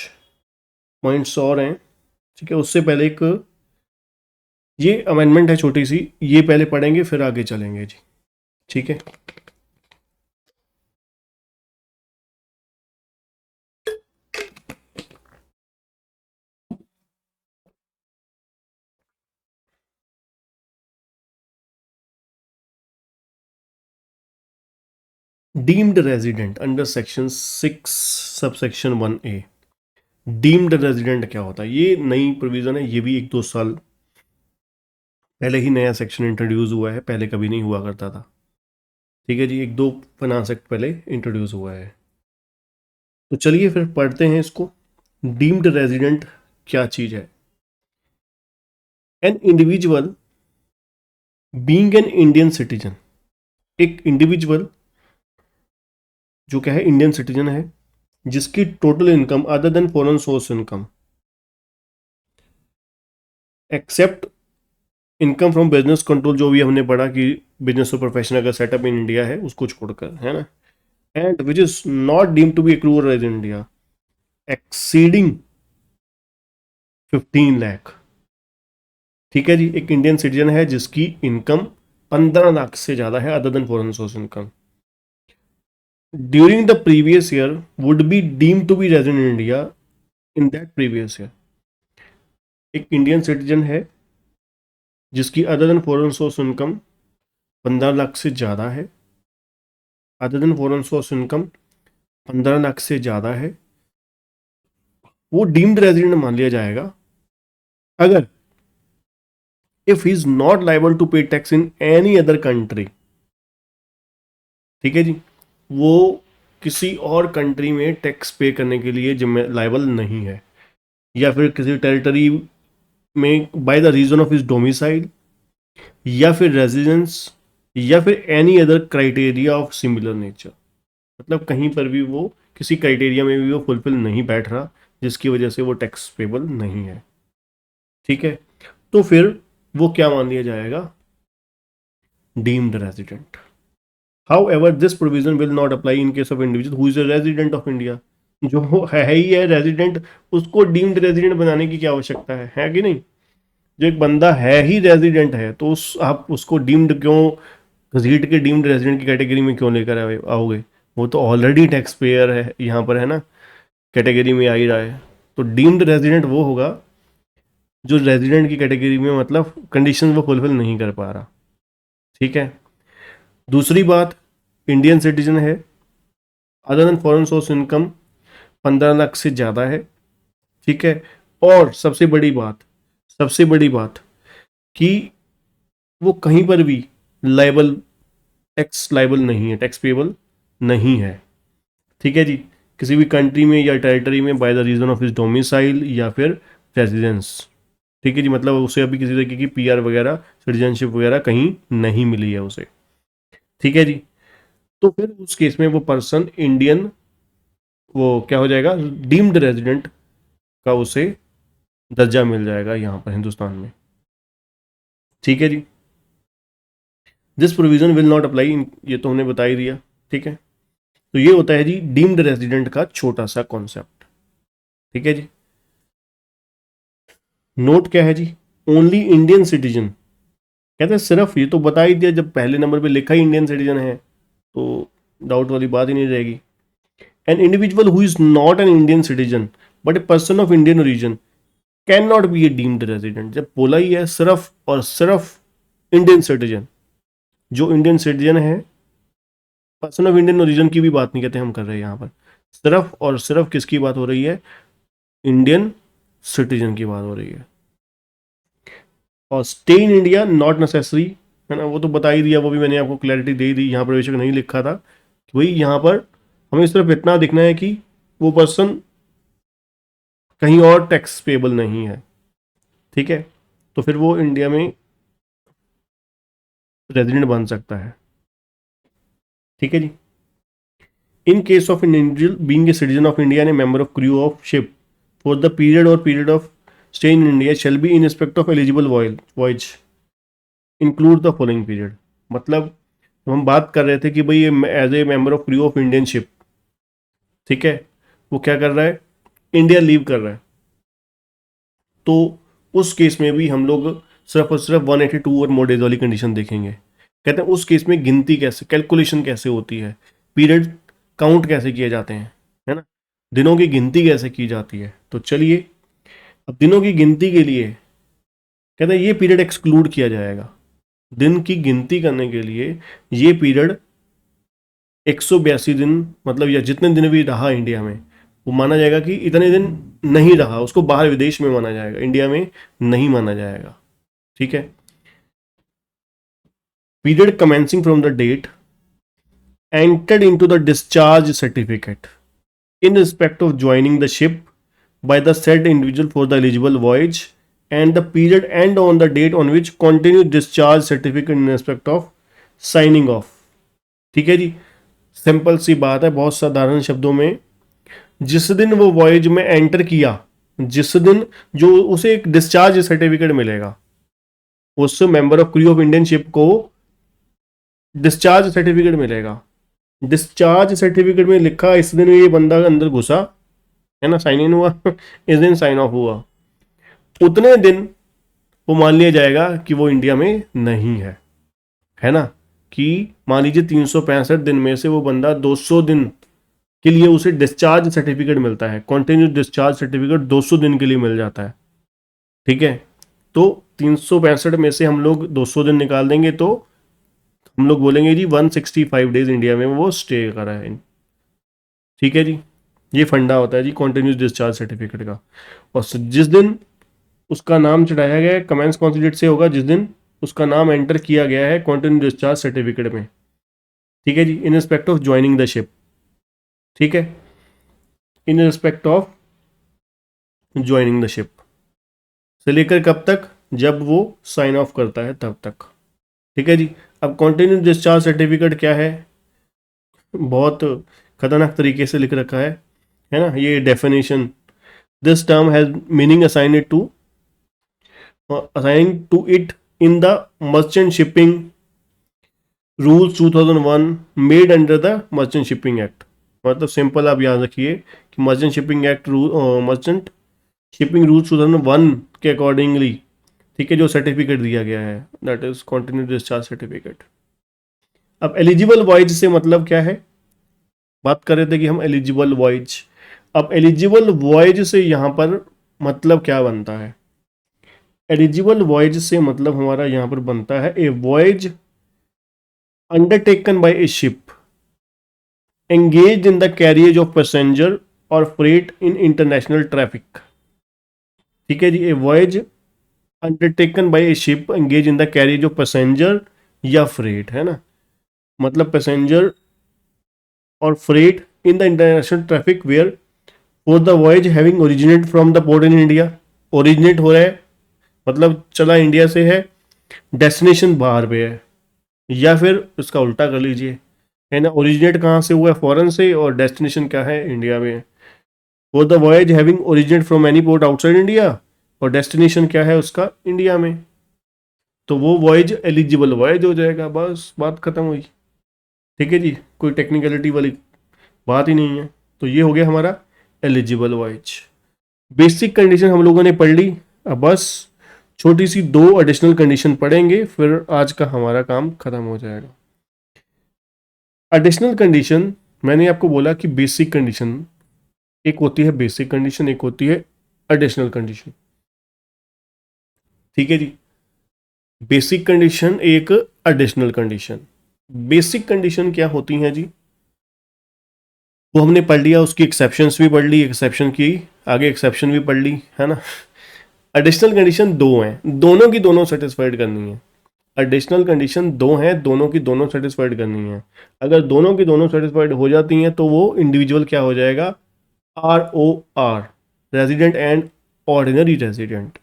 पॉइंट्स और हैं। ठीक है, उससे पहले एक ये अमेंडमेंट है छोटी सी, ये पहले पढ़ेंगे फिर आगे चलेंगे जी, ठीक है। Deemed resident under section 6 subsection 1A। Deemed resident क्या होता है? ये नई प्रोविजन है, ये भी 1-2 साल पहले ही नया सेक्शन इंट्रोड्यूस हुआ है, पहले कभी नहीं हुआ करता था, ठीक है जी। 1-2 फाइनेंस एक्ट पहले इंट्रोड्यूस हुआ है। तो चलिए फिर पढ़ते हैं इसको। डीम्ड रेजिडेंट क्या चीज है? An individual being an Indian citizen, एक इंडिविजुअल जो क्या है, इंडियन सिटीजन है, जिसकी total income other than foreign source income except income from business control, जो भी हमने पढ़ा कि बिजनेस और प्रोफेशन अगर सेटअप इन इंडिया है उसको छोड़कर, है ना, and which is not deemed to be accrual as India exceeding 15 lakh. ठीक है जी, एक इंडियन सिटीजन है जिसकी इनकम 15 लाख से ज्यादा है other than foreign source income, during the previous year would be deemed to be resident in India in that previous year. एक Indian citizen है जिसकी other than foreign source income 15 lakh से ज़्यादा है, other than foreign source income 15 lakh से ज़्यादा है, वो डीम्ड रेजिडेंट मान लिया जाएगा अगर if he is not liable to pay tax in any other country. ठीक है जी, वो किसी और कंट्री में टैक्स पे करने के लिए जिम्मे लाइबल नहीं है, या फिर किसी टेरिटरी में by the reason of his domicile, या फिर रेजिडेंस, या फिर any other criteria of similar nature. मतलब कहीं पर भी वो किसी क्राइटेरिया में भी वो फुलफिल नहीं बैठ रहा जिसकी वजह से वो टैक्स पेबल नहीं है। ठीक है, तो फिर वो क्या मान लिया जाएगा? Deemed resident. How ever this provision will not apply in case of individual who is a resident of India. जो है ही है रेजिडेंट, उसको डीम्ड रेजिडेंट बनाने की क्या आवश्यकता है कि नहीं? जो एक बंदा है ही रेजिडेंट है तो आप उसको डीम्ड क्यों, घसीट के डीम्ड रेजिडेंट की कैटेगरी में क्यों लेकर आओगे? वो तो ऑलरेडी टैक्स पेयर है यहाँ पर, है ना, कैटेगरी में आ ही रहा है। तो डीम्ड रेजिडेंट वो होगा जो रेजिडेंट की कैटेगरी में मतलब कंडीशन वो फुलफिल नहीं कर पा रहा। ठीक है, दूसरी बात, इंडियन सिटीजन है, other than foreign source income 15 lakh से ज़्यादा है। ठीक है, और सबसे बड़ी बात कि वो कहीं पर भी लाइबल, टैक्स लाइबल नहीं है, टैक्स पेबल नहीं है। ठीक है जी, किसी भी कंट्री में या टेरिटरी में by the reason of his domicile या फिर रेजिडेंस। ठीक है जी, मतलब उसे अभी किसी तरीके की पीआर वगैरह, सिटीजनशिप वगैरह कहीं नहीं मिली है उसे। ठीक है जी, तो फिर उस केस में वो पर्सन इंडियन, वो क्या हो जाएगा, डीम्ड रेजिडेंट का उसे दर्जा मिल जाएगा यहाँ पर हिंदुस्तान में। ठीक है जी, this provision will not apply, ये तो हमने बता ही दिया। ठीक है, तो ये होता है जी डीम्ड रेजिडेंट का छोटा सा कॉन्सेप्ट। ठीक है जी, नोट क्या है जी, ओनली इंडियन सिटीजन, कहते हैं सिर्फ, ये तो बता ही दिया, जब पहले नंबर पे लिखा ही इंडियन सिटीजन है तो डाउट वाली बात ही नहीं रहेगी। An individual who is not an Indian citizen but a person of Indian origin can not B A deemed resident. जब बोला ही है सिर्फ और सिर्फ इंडियन सिटीजन, जो इंडियन सिटीजन है, पर्सन ऑफ इंडियन ओरिजिन की भी बात नहीं कहते हम कर रहे हैं यहाँ पर, सिर्फ और सिर्फ किसकी बात हो रही है? इंडियन सिटीजन की बात हो रही है। और stay in India not necessary, है ना, वो तो बता ही दिया, वो भी मैंने आपको क्लैरिटी दे दी, यहाँ पर बेशक नहीं लिखा था कि भाई यहाँ पर हमें सिर्फ इतना दिखना है कि वो पर्सन कहीं और टैक्स पेबल नहीं है। ठीक है, तो फिर वो इंडिया में रेजिडेंट बन सकता है। ठीक है जी, in case of an individual being a citizen of India and a member of crew of ship for the period of stay in India shall be in respect of eligible voyage include the following period। मतलब हम बात कर रहे थे कि भाई as a member of crew of Indian ship, ठीक है, वो क्या कर रहा है, इंडिया लीव कर रहा है, तो उस केस में भी हम लोग सिर्फ और सिर्फ 182 और मोर डेज वाली कंडीशन देखेंगे। कहते हैं उस केस में गिनती कैसे, कैलकुलेशन कैसे होती है, पीरियड काउंट कैसे किए जाते हैं, है ना, दिनों की गिनती कैसे की जाती है। तो चलिए अब दिनों की गिनती के लिए कहते हैं ये पीरियड एक्सक्लूड किया जाएगा। दिन की गिनती करने के लिए ये पीरियड 182 दिन मतलब या जितने दिन भी रहा इंडिया में वो माना जाएगा कि इतने दिन नहीं रहा, उसको बाहर विदेश में माना जाएगा, इंडिया में नहीं माना जाएगा। ठीक है। Period commencing from the date entered into the discharge certificate in respect of joining the ship by the said individual for the eligible voyage and the period end on the date on which continued discharge certificate in respect of signing off। ठीक है जी, simple सी बात है, बहुत साधारण शब्दों में, जिस दिन वो वॉयज में एंटर किया, जिस दिन जो उसे एक डिस्चार्ज सर्टिफिकेट मिलेगा, उस member of crew of Indian ship को डिस्चार्ज सर्टिफिकेट मिलेगा। डिस्चार्ज सर्टिफिकेट में लिखा इस दिन ये बंदा अंदर घुसा, है ना, साइन इन हुआ इस दिन साइन ऑफ हुआ, उतने दिन वो मान लिया जाएगा कि वो इंडिया में नहीं है ना। कि मान लीजिए 365 दिन में से वो बंदा 200 दिन के लिए उसे डिस्चार्ज सर्टिफिकेट मिलता है, कॉन्टिन्यूस डिस्चार्ज सर्टिफिकेट 200 दिन के लिए मिल जाता है। ठीक है, तो 365 में से हम लोग 200 दिन निकाल देंगे तो हम लोग बोलेंगे जी 165 डेज इंडिया में वो स्टे करा है। ठीक है जी, ये फंडा होता है जी कॉन्टिन्यूस डिस्चार्ज सर्टिफिकेट का। और जिस दिन उसका नाम चढ़ाया गया है, कमेंस कौन सी डेट से होगा, जिस दिन उसका नाम एंटर किया गया है कॉन्टिन्यूस डिस्चार्ज सर्टिफिकेट में। ठीक है जी, in respect of joining the ship. ठीक है, in respect of joining the ship से लेकर कब तक, जब वो साइन ऑफ करता है तब तक। ठीक है जी। अब कॉन्टिन्यूस डिस्चार्ज सर्टिफिकेट क्या है, बहुत खतरनाक तरीके से लिख रखा है ना, ये definition, this term has meaning assigned to it in the merchant shipping rules 2001 made under the merchant shipping act। मतलब सिंपल आप याद रखिए कि merchant shipping act merchant shipping rules 2001 के अकॉर्डिंगली, ठीक है, जो सर्टिफिकेट दिया गया है that is continuous discharge certificate. अब एलिजिबल वॉयज से मतलब क्या है, बात कर रहे थे कि हम एलिजिबल वॉयज, अब एलिजिबल वॉयज से यहां पर मतलब क्या बनता है, एलिजिबल वॉयज से मतलब हमारा यहां पर बनता है a voyage undertaken by a ship engage in the carriage of passenger और फ्रेट इन इंटरनेशनल ट्रैफिक। ठीक है जी, a voyage undertaken by a ship engage in the carriage of passenger या फ्रेट, है ना, मतलब पैसेंजर और freight in the international traffic where for the voyage having originate from the port in India. Originate हो रहा है मतलब चला इंडिया से है, डेस्टिनेशन बाहर पे है, या फिर उसका उल्टा कर लीजिए, है ना, ओरिजिनेट कहाँ से हुआ है, फॉरेन से, और डेस्टिनेशन क्या है, इंडिया में। वो the voyage having originate from any port outside India, और डेस्टिनेशन क्या है उसका, इंडिया में, तो वो वॉयज एलिजिबल वॉयज हो जाएगा, बस बात खत्म हुई। ठीक है जी, कोई टेक्निकलिटी वाली बात ही नहीं है। तो ये हो गया हमारा एलिजिबल वॉयज। बेसिक कंडीशन हम लोगों ने पढ़ ली, अब बस छोटी सी 2 एडिशनल कंडीशन पढ़ेंगे, फिर आज का हमारा काम खत्म हो जाएगा। एडिशनल कंडीशन, मैंने आपको बोला कि बेसिक कंडीशन एक होती है, बेसिक कंडीशन एक होती है एडिशनल कंडीशन। ठीक है जी, बेसिक कंडीशन एक, एडिशनल कंडीशन। बेसिक कंडीशन क्या होती हैं जी, वो हमने पढ़ लिया, उसकी एक्सेप्शंस भी पढ़ ली, एक्सेप्शन की आगे एक्सेप्शन भी पढ़ ली, है ना। एडिशनल कंडीशन 2 हैं, दोनों की दोनों सेटिस्फाइड करनी है। एडिशनल कंडीशन 2 हैं, दोनों की दोनों सेटिस्फाइड करनी है। अगर दोनों की दोनों सेटिस्फाइड हो जाती हैं तो वो इंडिविजुअल क्या हो जाएगा, ROR, resident and ordinary resident.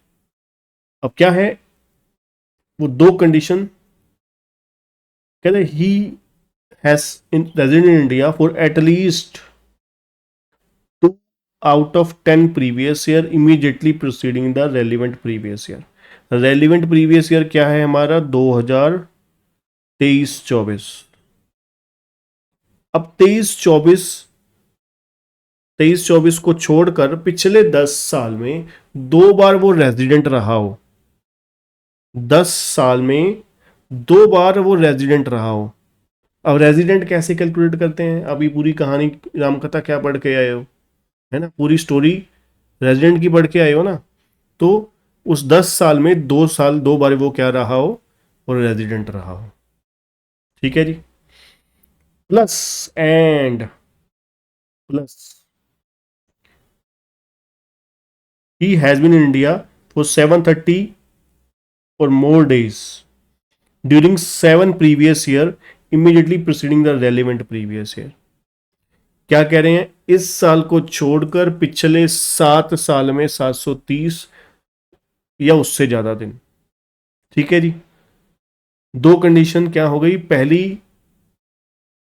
अब क्या है वो 2 कंडीशन, कहते हैं he has in resident in India for at least 2 out of 10 previous year immediately preceding the relevant previous year। Relevant previous year क्या है हमारा, 2023-24। अब 23-24 को छोड़कर पिछले 10 साल में 2 बार वो रेजिडेंट रहा हो, 10 साल में 2 बार वो रेजिडेंट रहा हो। अब रेजिडेंट कैसे कैलकुलेट करते हैं, अभी पूरी कहानी रामकथा क्या पढ़ के आए हो, है ना, पूरी स्टोरी रेजिडेंट की पढ़ के आए हो ना। तो उस 10 साल में 2 साल 2 बार वो क्या रहा हो, और रेजिडेंट रहा हो। ठीक है जी। Plus and plus he has been in India for 730 or more days during 7 previous year immediately preceding the relevant previous year। क्या कह रहे हैं, इस साल को छोड़कर पिछले 7 साल में 730 या उससे ज्यादा दिन। ठीक है जी। दो कंडीशन क्या हो गई, पहली,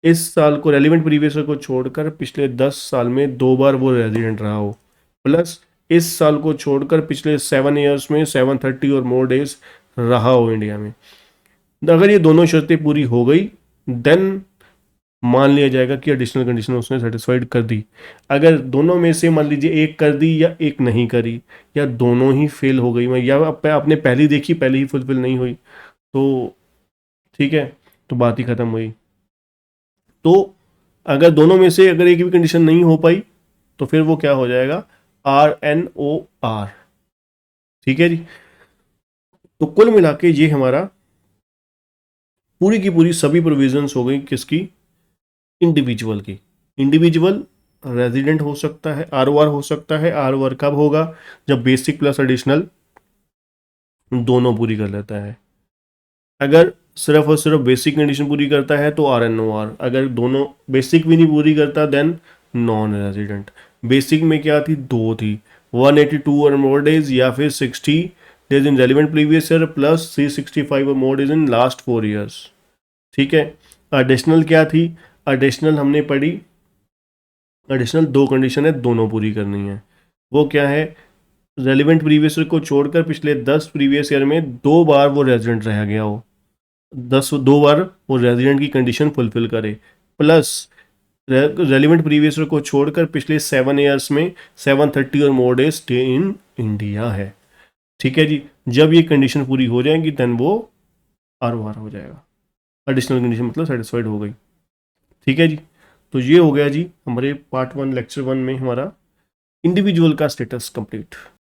इस साल को रेलिवेंट प्रीवियस ईयर को छोड़कर पिछले 10 साल में 2 बार वो रेजिडेंट रहा हो, प्लस इस साल को छोड़कर पिछले 7 ईयर्स में 730 और मोर डेज रहा हो इंडिया में। अगर ये दोनों शर्तें पूरी हो गई देन मान लिया जाएगा कि एडिशनल कंडीशन उसने सेटिस्फाइड कर दी। अगर दोनों में से मान लीजिए एक कर दी या एक नहीं करी, या दोनों ही फेल हो गई, या आपने पहली देखी पहले ही फुलफिल नहीं हुई, तो ठीक है, तो बात ही खत्म हुई। तो अगर दोनों में से अगर एक भी कंडीशन नहीं हो पाई तो फिर वो क्या हो जाएगा, RNOR। ठीक है जी। तो कुल मिला के ये हमारा पूरी की पूरी सभी प्रोविजंस हो गई किसकी, इंडिविजुअल की। इंडिविजुअल रेजिडेंट हो सकता है, ROR हो सकता है। ROR कब होगा, जब बेसिक प्लस एडिशनल दोनों पूरी कर लेता है। अगर सिर्फ और सिर्फ बेसिक कंडीशन पूरी करता है तो RNOR। अगर दोनों बेसिक भी नहीं पूरी करता देन नॉन रेजिडेंट। बेसिक में क्या थी, दो थी, 182 और मोर डेज या फिर 60 days in relevant previous year plus 365 और more days in last 4 years. ठीक है। एडिशनल क्या थी, एडिशनल हमने पढ़ी, एडिशनल दो कंडीशन है, दोनों पूरी करनी है। वो क्या है, रेलिवेंट प्रीवियस ईयर को छोड़कर पिछले 10 प्रीवियस ईयर में 2 बार वो रेजिडेंट रह गया हो, 2 बार वो रेजिडेंट की कंडीशन फुलफिल करे, प्लस रेलिवेंट प्रीवियस ईयर को छोड़कर पिछले 7 ईयर्स में 730 और more days stay in India है। ठीक है जी। जब ये कंडीशन पूरी हो जाएगी देन वो ROR हो जाएगा, एडिशनल कंडीशन मतलब सेटिस्फाइड हो गई। ठीक है जी। तो ये हो गया जी हमारे पार्ट 1 लेक्चर 1 में हमारा इंडिविजुअल का स्टेटस कंप्लीट।